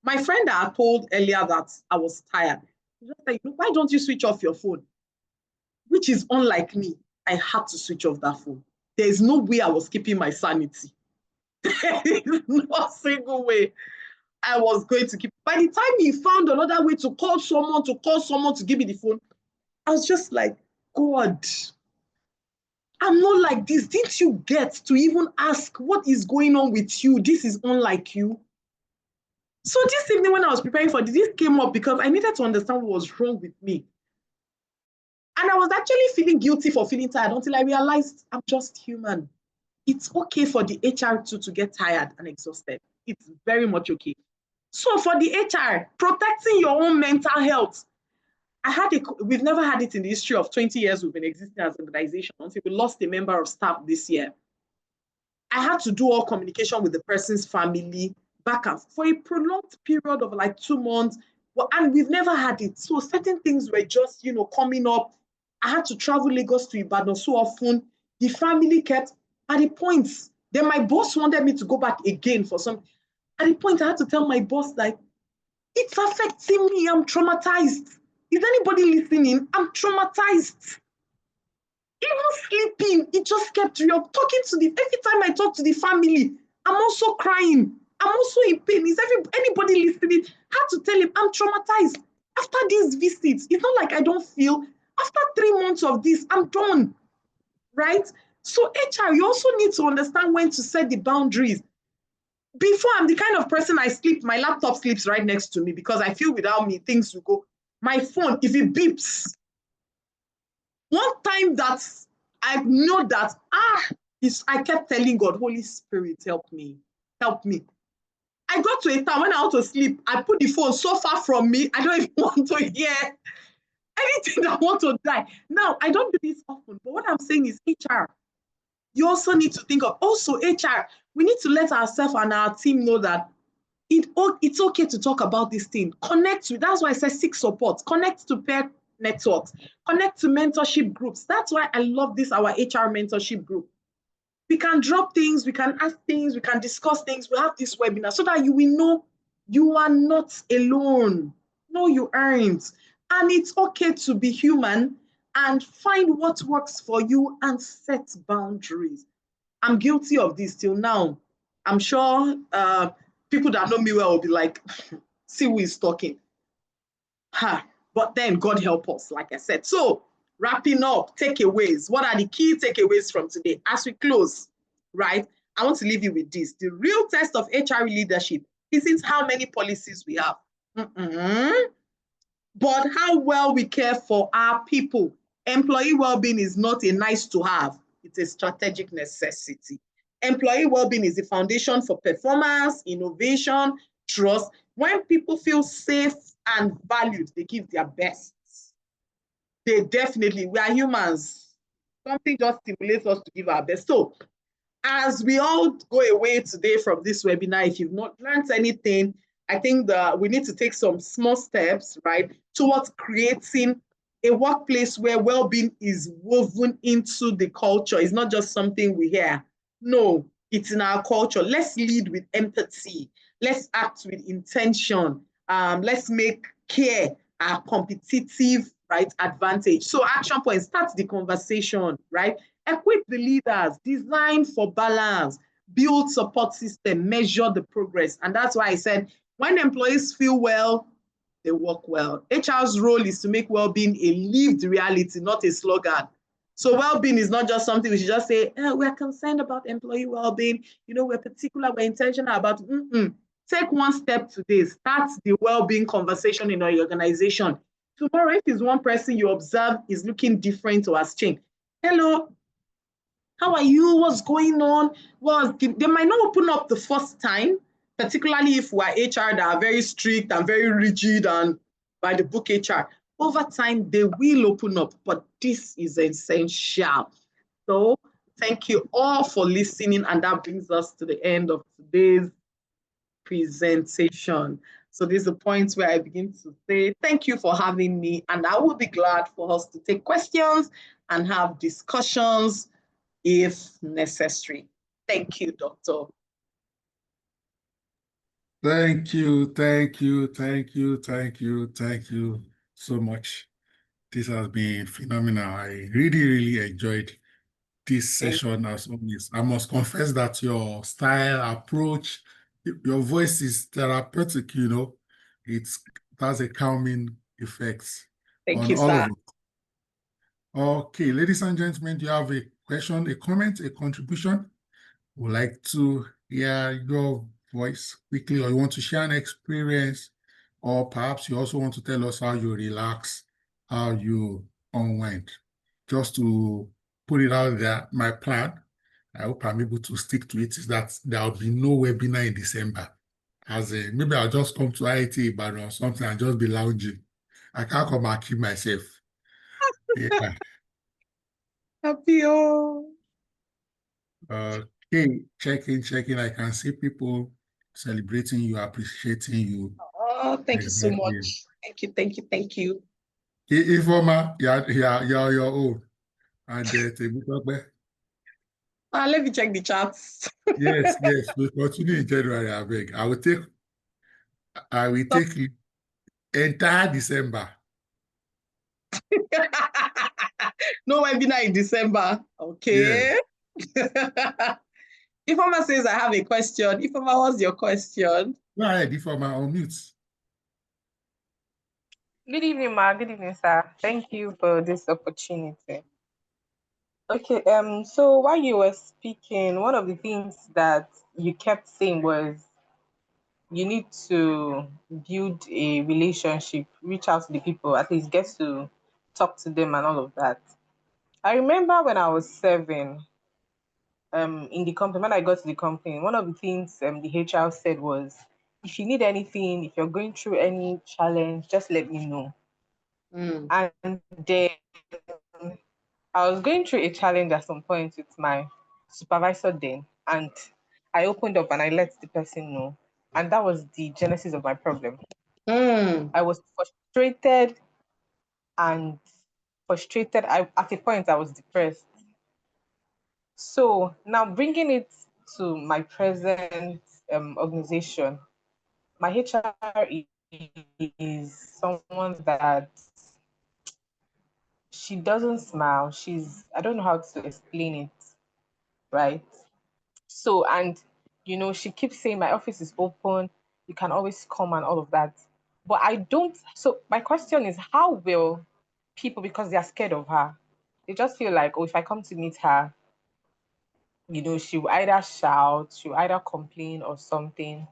My friend that I told earlier that I was tired, he just said, why don't you switch off your phone? Which is unlike me. I had to switch off that phone. There is no way I was keeping my sanity. There is no single way I was going to keep. By the time he found another way to call someone to give me the phone, I was just like, God, I'm not like this. Didn't you get to even ask what is going on with you? This is unlike you. So this evening when I was preparing for this came up because I needed to understand what was wrong with me. And I was actually feeling guilty for feeling tired until I realized I'm just human. It's okay for the HR to get tired and exhausted. It's very much okay. So for the HR, protecting your own mental health. We've never had it in the history of 20 years we've been existing as an organization until we lost a member of staff this year. I had to do all communication with the person's family back and for a prolonged period of like 2 months. And we've never had it. So certain things were just, coming up. I had to travel Lagos to Ibadan so often. The family kept at the points. Then my boss wanted me to go back again for some. At the point I had to tell my boss, like, it's affecting me. I'm traumatized. Is anybody listening? I'm traumatized. Even sleeping, it just kept talking to every time I talk to the family, I'm also crying. I'm also in pain. Is anybody listening? I had to tell him I'm traumatized. After these visits, it's not like I don't feel. After 3 months of this, I'm done. Right? So HR, you also need to understand when to set the boundaries. Before, I'm the kind of person I sleep, my laptop sleeps right next to me because I feel without me, things will go. My phone, if it beeps, one time that I know that, I kept telling God, Holy Spirit, help me, help me. I got to a time when I want to sleep, I put the phone so far from me, I don't even want to hear anything that I want to die. Now, I don't do this often, but what I'm saying is HR, you also need to think of, also HR, we need to let ourselves and our team know that it's okay to talk about this thing. Connect with, that's why I said seek support. Connect to peer networks. Connect to mentorship groups. That's why I love this, our HR mentorship group. We can drop things, we can ask things, we can discuss things. We have this webinar so that you will know you are not alone. No, you aren't. And it's okay to be human and find what works for you and set boundaries. I'm guilty of this till now. I'm sure people that know me well will be like, see who is talking. But then God help us, like I said. So wrapping up, takeaways. What are the key takeaways from today? As we close, right? I want to leave you with this. The real test of HR leadership isn't how many policies we have, but how well we care for our people. Employee well-being is not a nice to have. It's a strategic necessity. Employee well-being is the foundation for performance, innovation, trust. When people feel safe and valued, they give their best. We are humans. Something just stimulates us to give our best. So as we all go away today from this webinar, if you've not learned anything, I think that we need to take some small steps, right, towards creating a workplace where well-being is woven into the culture. It's not just something we hear. No, it's in our culture. Let's lead with empathy. Let's act with intention. Let's make care our competitive, right, advantage. So action point, start the conversation, right? Equip the leaders, design for balance, build support system, measure the progress. And that's why I said, when employees feel well, they work well. HR's role is to make well-being a lived reality, not a slogan. So well-being is not just something we should just say, we're concerned about employee well-being. We're particular, we're intentional about it. Take one step today. Start the well-being conversation in your organization. Tomorrow, if it's one person you observe is looking different or has changed, hello, how are you? What's going on? Well, they might not open up the first time, particularly if we're HR that are very strict and very rigid and by the book HR. Over time, they will open up, but this is essential. So thank you all for listening, and that brings us to the end of today's presentation. So this is the point where I begin to say thank you for having me, and I will be glad for us to take questions and have discussions if necessary. Thank you, Doctor. Thank you, thank you, thank you, thank you, thank you so much. This has been phenomenal. I really, really enjoyed this session as always. I must confess that your style, approach, your voice is therapeutic, it has a calming effect Thank on you, all sir. of us. Okay, ladies and gentlemen, do you have a question, a comment, a contribution? Would like to hear your voice quickly, or you want to share an experience, or perhaps you also want to tell us how you relax, how you unwind. Just to put it out there, my plan, I hope I'm able to stick to it, is that there will be no webinar in December. Maybe I'll just come to IIT Ibadan or something and just be lounging. I can't come and keep myself. Yeah. Happy. Okay, checking. I can see people celebrating you, appreciating you. Oh, thank you so Exactly. much. Thank you. Ifoma, you're your own. And Temitope. Let me check the charts. Yes, yes. We continue in January, I beg. I will So, take entire December. no webinar in December. Okay. Yes. Ifeoma says, I have a question. Ifeoma, what's your question? Go ahead, if I'm on mute. Good evening, Ma. Good evening, sir. Thank you for this opportunity. Okay, so while you were speaking, one of the things that you kept saying was you need to build a relationship, reach out to the people, at least get to talk to them and all of that. I remember when I was 7, in the company, when I got to the company, one of the things the HR said was, if you need anything, if you're going through any challenge, just let me know. Mm. And then I was going through a challenge at some point with my supervisor then, and I opened up and I let the person know. And that was the genesis of my problem. Mm. I was frustrated and frustrated. At a point, I was depressed. So now bringing it to my present organization, my HR is someone that she doesn't smile. I don't know how to explain it, right? So, and she keeps saying my office is open, you can always come and all of that. But I don't. So, my question is, how will people, because they are scared of her, they just feel like, oh, if I come to meet her, she will either shout, she will either complain or something.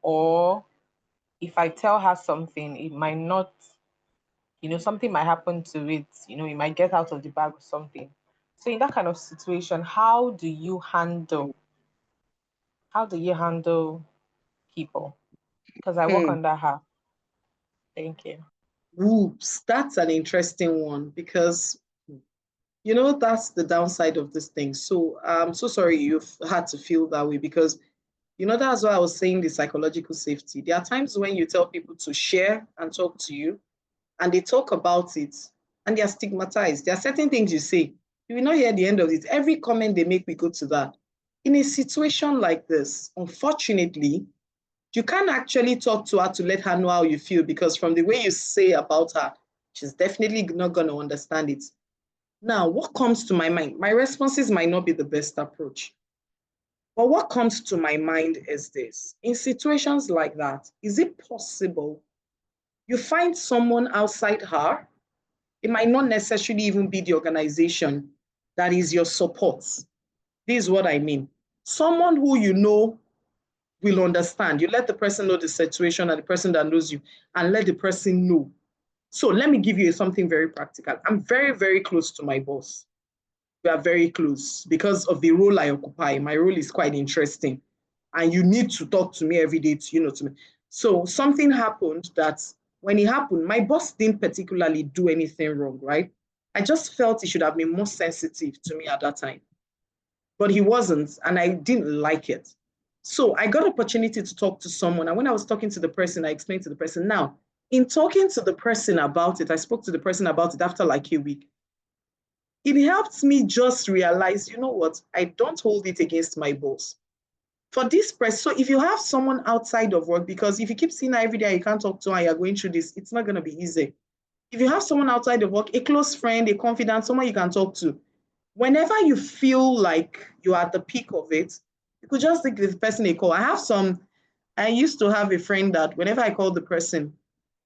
Or if I tell her something, it might not, something might happen to it, it might get out of the bag or something. So, in that kind of situation, how do you handle people? Because I work Hmm. under her. Thank you. Whoops, that's an interesting one because that's the downside of this thing. So I'm so sorry you've had to feel that way because that's why I was saying the psychological safety. There are times when you tell people to share and talk to you, and they talk about it and they are stigmatized. There are certain things you say, you will not hear the end of it. Every comment they make, we go to that. In a situation like this, unfortunately, you can't actually talk to her to let her know how you feel because from the way you say about her, she's definitely not going to understand it. Now, what comes to my mind? My responses might not be the best approach. But what comes to my mind is this. In situations like that, is it possible you find someone outside her? It might not necessarily even be the organization that is your support. This is what I mean. Someone who will understand. You let the person know the situation and the person that knows you, and let the person know. So let me give you something very practical. I'm very, very close to my boss. We are very close because of the role I occupy. My role is quite interesting. And you need to talk to me every day to me. So something happened that when it happened, my boss didn't particularly do anything wrong, right? I just felt he should have been more sensitive to me at that time. But he wasn't, and I didn't like it. So I got opportunity to talk to someone. And when I was talking to the person, I explained to the person. Now, in talking to the person about it, I spoke to the person about it after like a week. It helped me just realize, you know what? I don't hold it against my boss. For this person, so if you have someone outside of work, because if you keep seeing her every day, you can't talk to her, you're going through this, it's not going to be easy. If you have someone outside of work, a close friend, a confidant, someone you can talk to, whenever you feel like you're at the peak of it, you could just give the person a call. I used to have a friend that whenever I call the person,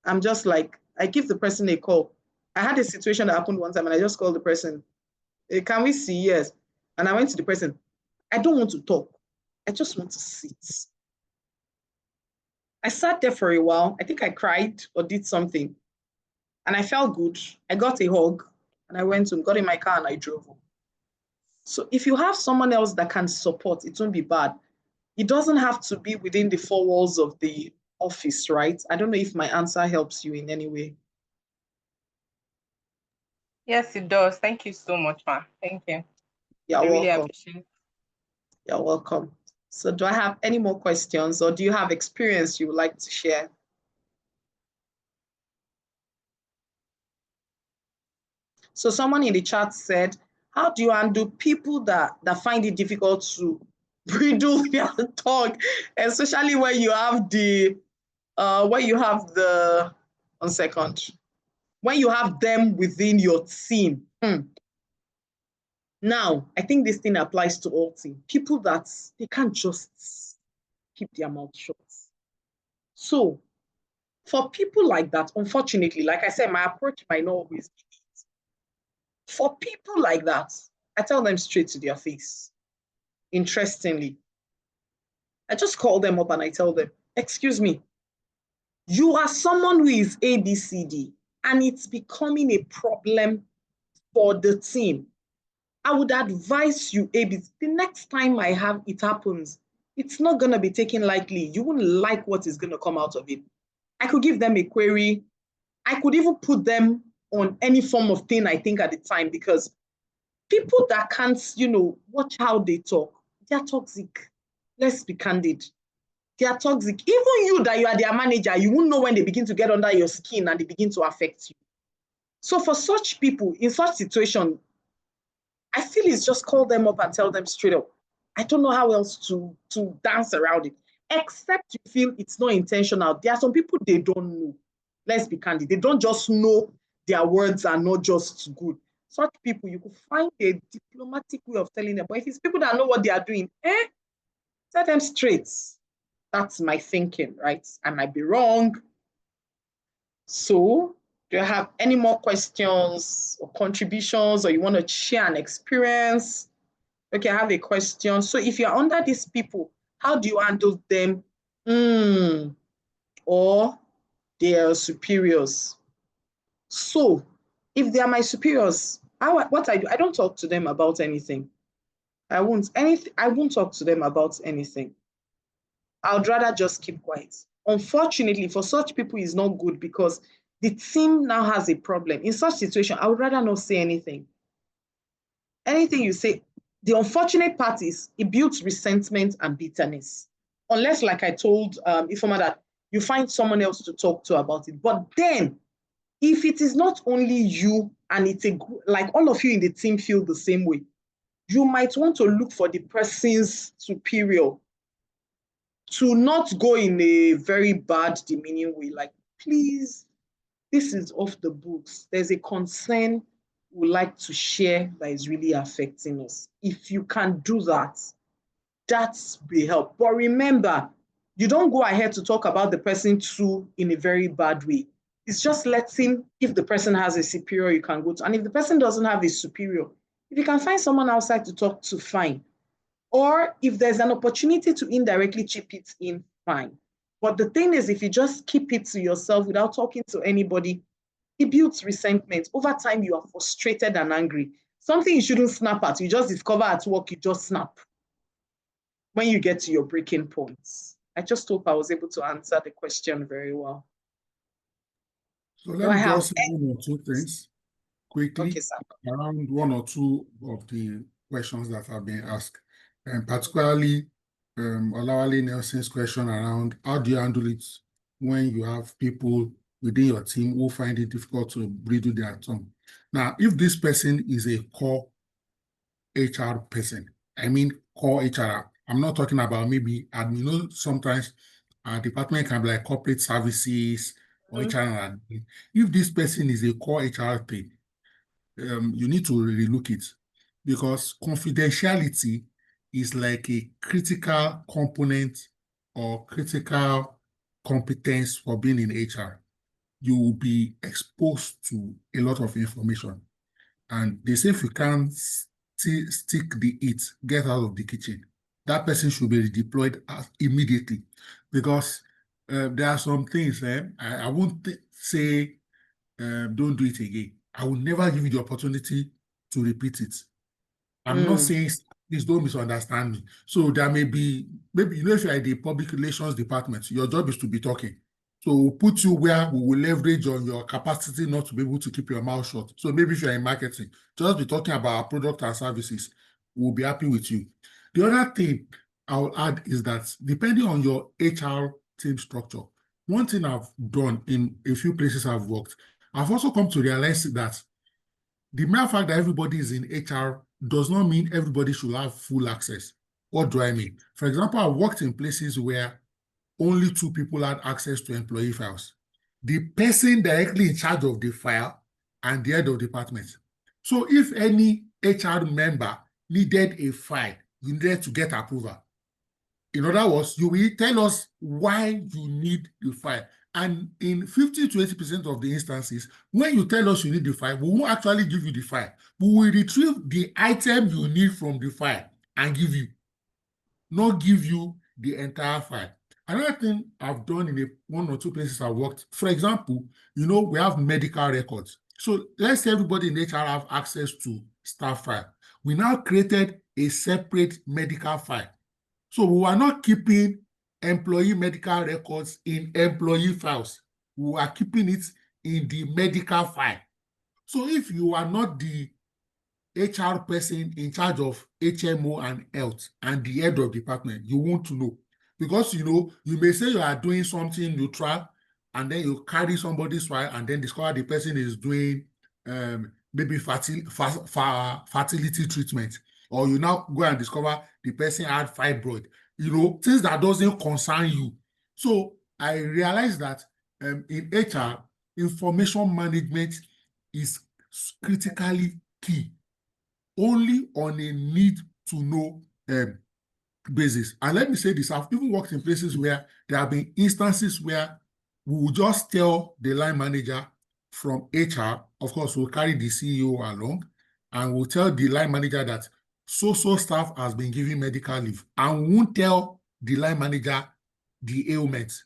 I'm just like, I give the person a call. I had a situation that happened one time and I just called the person. Can we see? Yes. And I went to the person. I don't want to talk. I just want to sit. I sat there for a while. I think I cried or did something. And I felt good. I got a hug and I went home, got in my car and I drove home. So if you have someone else that can support, it won't be bad. It doesn't have to be within the four walls of the office, right? I don't know if my answer helps you in any way. Yes, it does. Thank you so much, ma. Thank you. You're I really welcome. appreciate it. You're welcome. So do I have any more questions or do you have experience you would like to share? So someone in the chat said, How do you handle people that find it difficult to bridle their tongue, especially when you have the one second, when you have them within your team? Now, I think this thing applies to all teams. People that they can't just keep their mouth shut. So for people like that, unfortunately, like I said, my approach might not always be it. For people like that, I tell them straight to their face. Interestingly, I just call them up and I tell them, excuse me, you are someone who is ABCD and it's becoming a problem for the team. I would advise you, ABC, the next time it happens, it's not going to be taken lightly. You wouldn't like what is going to come out of it. I could give them a query. I could even put them on any form of thing I think at the time, because people that can't, watch how they talk, they're toxic. Let's be candid. They are toxic. Even you, that you are their manager, you won't know when they begin to get under your skin and they begin to affect you. So for such people, in such situation, I feel it's just call them up and tell them straight up. I don't know how else to dance around it, except you feel it's not intentional. There are some people they don't know. Let's be candid. They don't just know their words are not just good. Such people, you could find a diplomatic way of telling them. But if it's people that know what they are doing, tell them straight. That's my thinking, right? I might be wrong. So, do you have any more questions or contributions, or you want to share an experience? Okay, I have a question. So if you're under these people, how do you handle them? Or their superiors? So if they are my superiors, what I do, I don't talk to them about anything. I won't talk to them about anything. I'd rather just keep quiet. Unfortunately, for such people, it's not good, because the team now has a problem. In such situation, I would rather not say anything. Anything you say, the unfortunate part is it builds resentment and bitterness. Unless, like I told Ifeoma, that you find someone else to talk to about it. But then, if it is not only you and it's like all of you in the team feel the same way, you might want to look for the person's superior to not go in a very bad, demeaning way. Like, please, this is off the books. There's a concern we'd like to share that is really affecting us. If you can do that, that will help. But remember, you don't go ahead to talk about the person too in a very bad way. It's just letting, if the person has a superior, you can go to. And if the person doesn't have a superior, if you can find someone outside to talk to, fine. Or if there's an opportunity to indirectly chip it in, fine. But the thing is, if you just keep it to yourself without talking to anybody, it builds resentment. Over time, you are frustrated and angry. Something you shouldn't snap at, you just discover at work, you just snap when you get to your breaking points. I just hope I was able to answer the question very well. So let me just say one or two things quickly, okay, sir, around one or two of the questions that have been asked, and particularly Olawale Nelson's question around how do you handle it when you have people within your team who find it difficult to bridle their tongue. Now, if this person is a core HR person, I mean core HR, I'm not talking about maybe admin. Sometimes our department can be like corporate services or HR and admin. If this person is a core HR thing, you need to relook it, because confidentiality is like a critical component or critical competence for being in HR. You will be exposed to a lot of information. And they say if you can't stick the heat, get out of the kitchen. That person should be redeployed immediately, because there are some things I won't say don't do it again. I will never give you the opportunity to repeat it. I'm not saying, please don't misunderstand me. So there may be, maybe, if you're in the public relations department, your job is to be talking. So we'll put you where we will leverage on your capacity not to be able to keep your mouth shut. So maybe if you're in marketing, just be talking about our product and services. We'll be happy with you. The other thing I will add is that depending on your HR team structure, one thing I've done in a few places I've worked, I've also come to realize that the mere fact that everybody is in HR does not mean everybody should have full access. What do I mean? For example, I worked in places where only 2 people had access to employee files. The person directly in charge of the file and the head of department. So if any HR member needed a file, you needed to get approval. In other words, you will tell us why you need the file. And in 50 to 80% of the instances, when you tell us you need the file, we won't actually give you the file. We will retrieve the item you need from the file and give you, not give you the entire file. Another thing I've done in 1 or 2 places I worked, for example, we have medical records. So let's say everybody in HR have access to staff file. We now created a separate medical file. So we are not keeping employee medical records in employee files. We are keeping it in the medical file. So if you are not the HR person in charge of HMO and health and the head of department, you want to know. Because, you may say you are doing something neutral and then you carry somebody's file and then discover the person is doing maybe fertility treatment, or you now go and discover the person had fibroid, things that doesn't concern you. So I realized that in HR, information management is critically key, only on a need-to-know basis. And let me say this, I've even worked in places where there have been instances where we will just tell the line manager from HR, of course, we'll carry the CEO along, and we'll tell the line manager that so-so staff has been given medical leave, and we won't tell the line manager the ailments.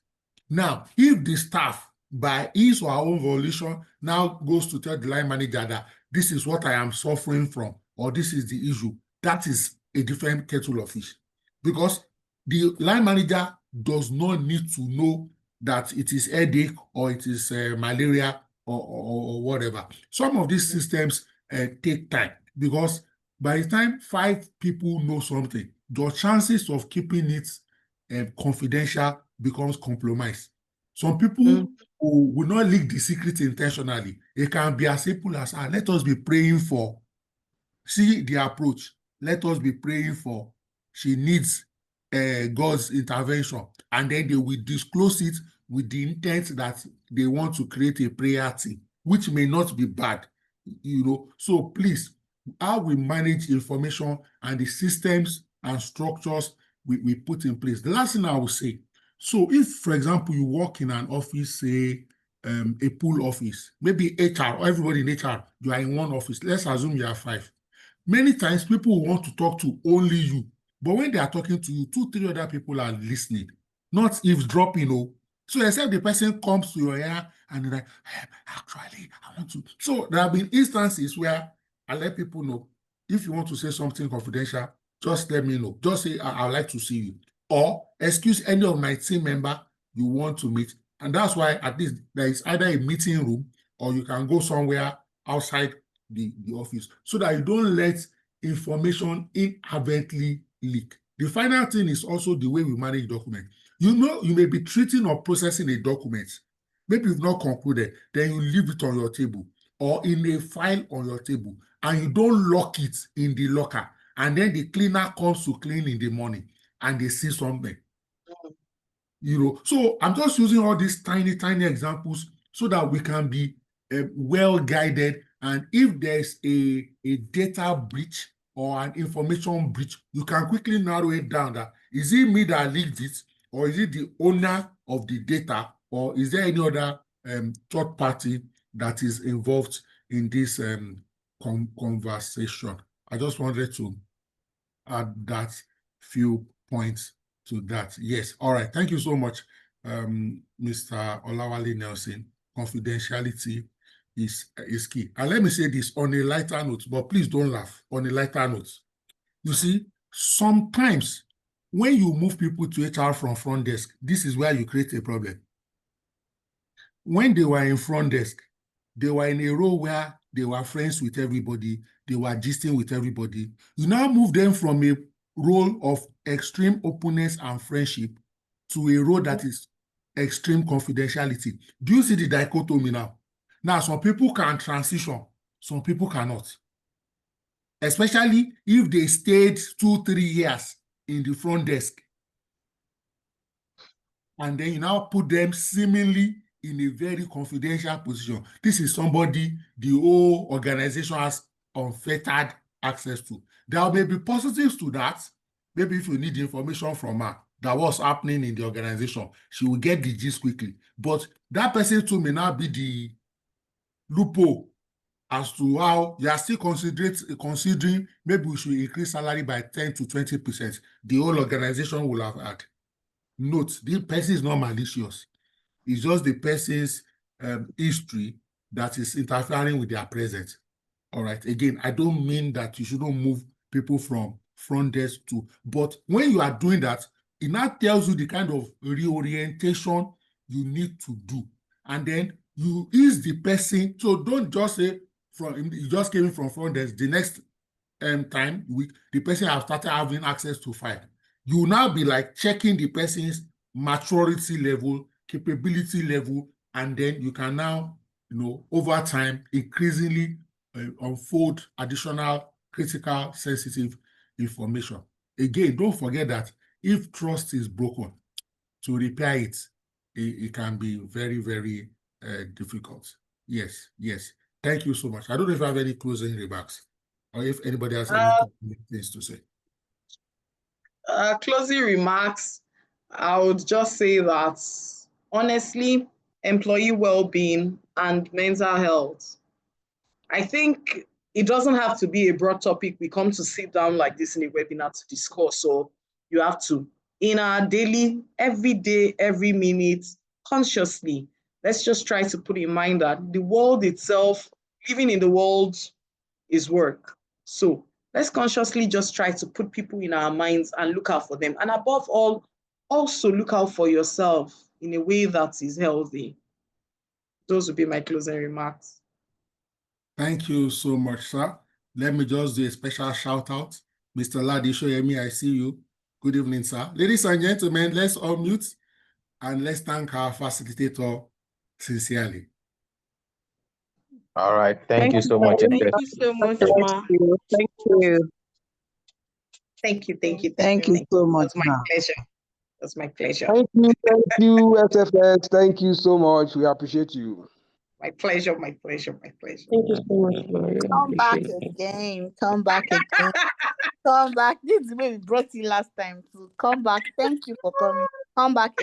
Now, if the staff, by his or her own volition, now goes to tell the line manager that this is what I am suffering from, or this is the issue, that is a different kettle of fish. Because the line manager does not need to know that it is headache or it is malaria or whatever. Some of these systems take time, because by the time 5 people know something, the chances of keeping it confidential becomes compromised. Some people who will not leak the secret intentionally. It can be as simple as, let us be praying for, see the approach, let us be praying for, she needs God's intervention, and then they will disclose it with the intent that they want to create a prayer team, which may not be bad, So please, how we manage information and the systems and structures we put in place. The last thing I will say, so if, for example, you work in an office, say a pool office, maybe HR, or everybody in HR, you are in one office. Let's assume you are 5. Many times people want to talk to only you, but when they are talking to you, 2, 3 other people are listening, not eavesdropping. So except the person comes to your ear and they're like, actually, I want to. So there have been instances where I let people know, if you want to say something confidential, just let me know. Just say, I'd like to see you. Or excuse any of my team member you want to meet. And that's why at least there is either a meeting room or you can go somewhere outside the office, so that you don't let information inadvertently leak. The final thing is also the way we manage documents. You may be treating or processing a document. Maybe you've not concluded, then you leave it on your table or in a file on your table, and you don't lock it in the locker. And then the cleaner comes to clean in the morning and they see something. So I'm just using all these tiny examples so that we can be well guided. And if there's a data breach or an information breach, you can quickly narrow it down. That is it me that leaked it, or is it the owner of the data, or is there any other third party that is involved in this conversation? I just wanted to add that few points to that. Yes. All right. Thank you so much, Mr. Olawale Nelson. Confidentiality is key. And let me say this on a lighter note, but please don't laugh. On a lighter note, you see, sometimes when you move people to HR from front desk, this is where you create a problem. When they were in front desk, they were in a role where they were friends with everybody, they were gisting with everybody. You now move them from a role of extreme openness and friendship to a role that is extreme confidentiality. Do you see the dichotomy now? Now, some people can transition, some people cannot. especially if they stayed 2-3 years in the front desk. And then you now put them seemingly in a very confidential position. This is somebody the whole organization has unfettered access to. There may be positives to that. Maybe if you need information from her that what's happening in the organization, she will get the gist quickly. But that person too may not be the loophole as to how you are still considering maybe we should increase salary by 10 to 20%. The whole organization will have had. Note, the person is not malicious. It's just the person's history that is interfering with their present. All right. Again, I don't mean that you shouldn't move people from front desk to, but when you are doing that, it now tells you the kind of reorientation you need to do. And then you ease the person. So don't just say you just came in from front desk. The next time the person has started having access to file. You will now be like checking the person's maturity level, capability level, and then you can now, over time, increasingly unfold additional critical, sensitive information. Again, don't forget that if trust is broken, to repair it can be very, very difficult. Yes. Thank you so much. I don't know if I have any closing remarks or if anybody has any things to say. Closing remarks, I would just say that, honestly, employee well-being and mental health, I think it doesn't have to be a broad topic we come to sit down like this in a webinar to discuss. So you have to, in our daily, every day, every minute, consciously, let's just try to put in mind that the world itself, living in the world is work. So let's consciously just try to put people in our minds and look out for them. And above all, also look out for yourself in a way that is healthy. Those would be my closing remarks. Thank you so much, sir. Let me just do a special shout out. Mr. Ladi Shoyemi, I see you. Good evening, sir. Ladies and gentlemen, let's unmute and let's thank our facilitator sincerely. All right. Thank you so much. Thank you so much, Ma. Thank you. Thank you. Thank you so much. It was my pleasure. It was my pleasure. Thank you, SFS. Thank you so much. We appreciate you. My pleasure. Thank you so much, Ma. Come back again. Come back. This is the way we brought you last time. So come back. Thank you for coming. Come back again.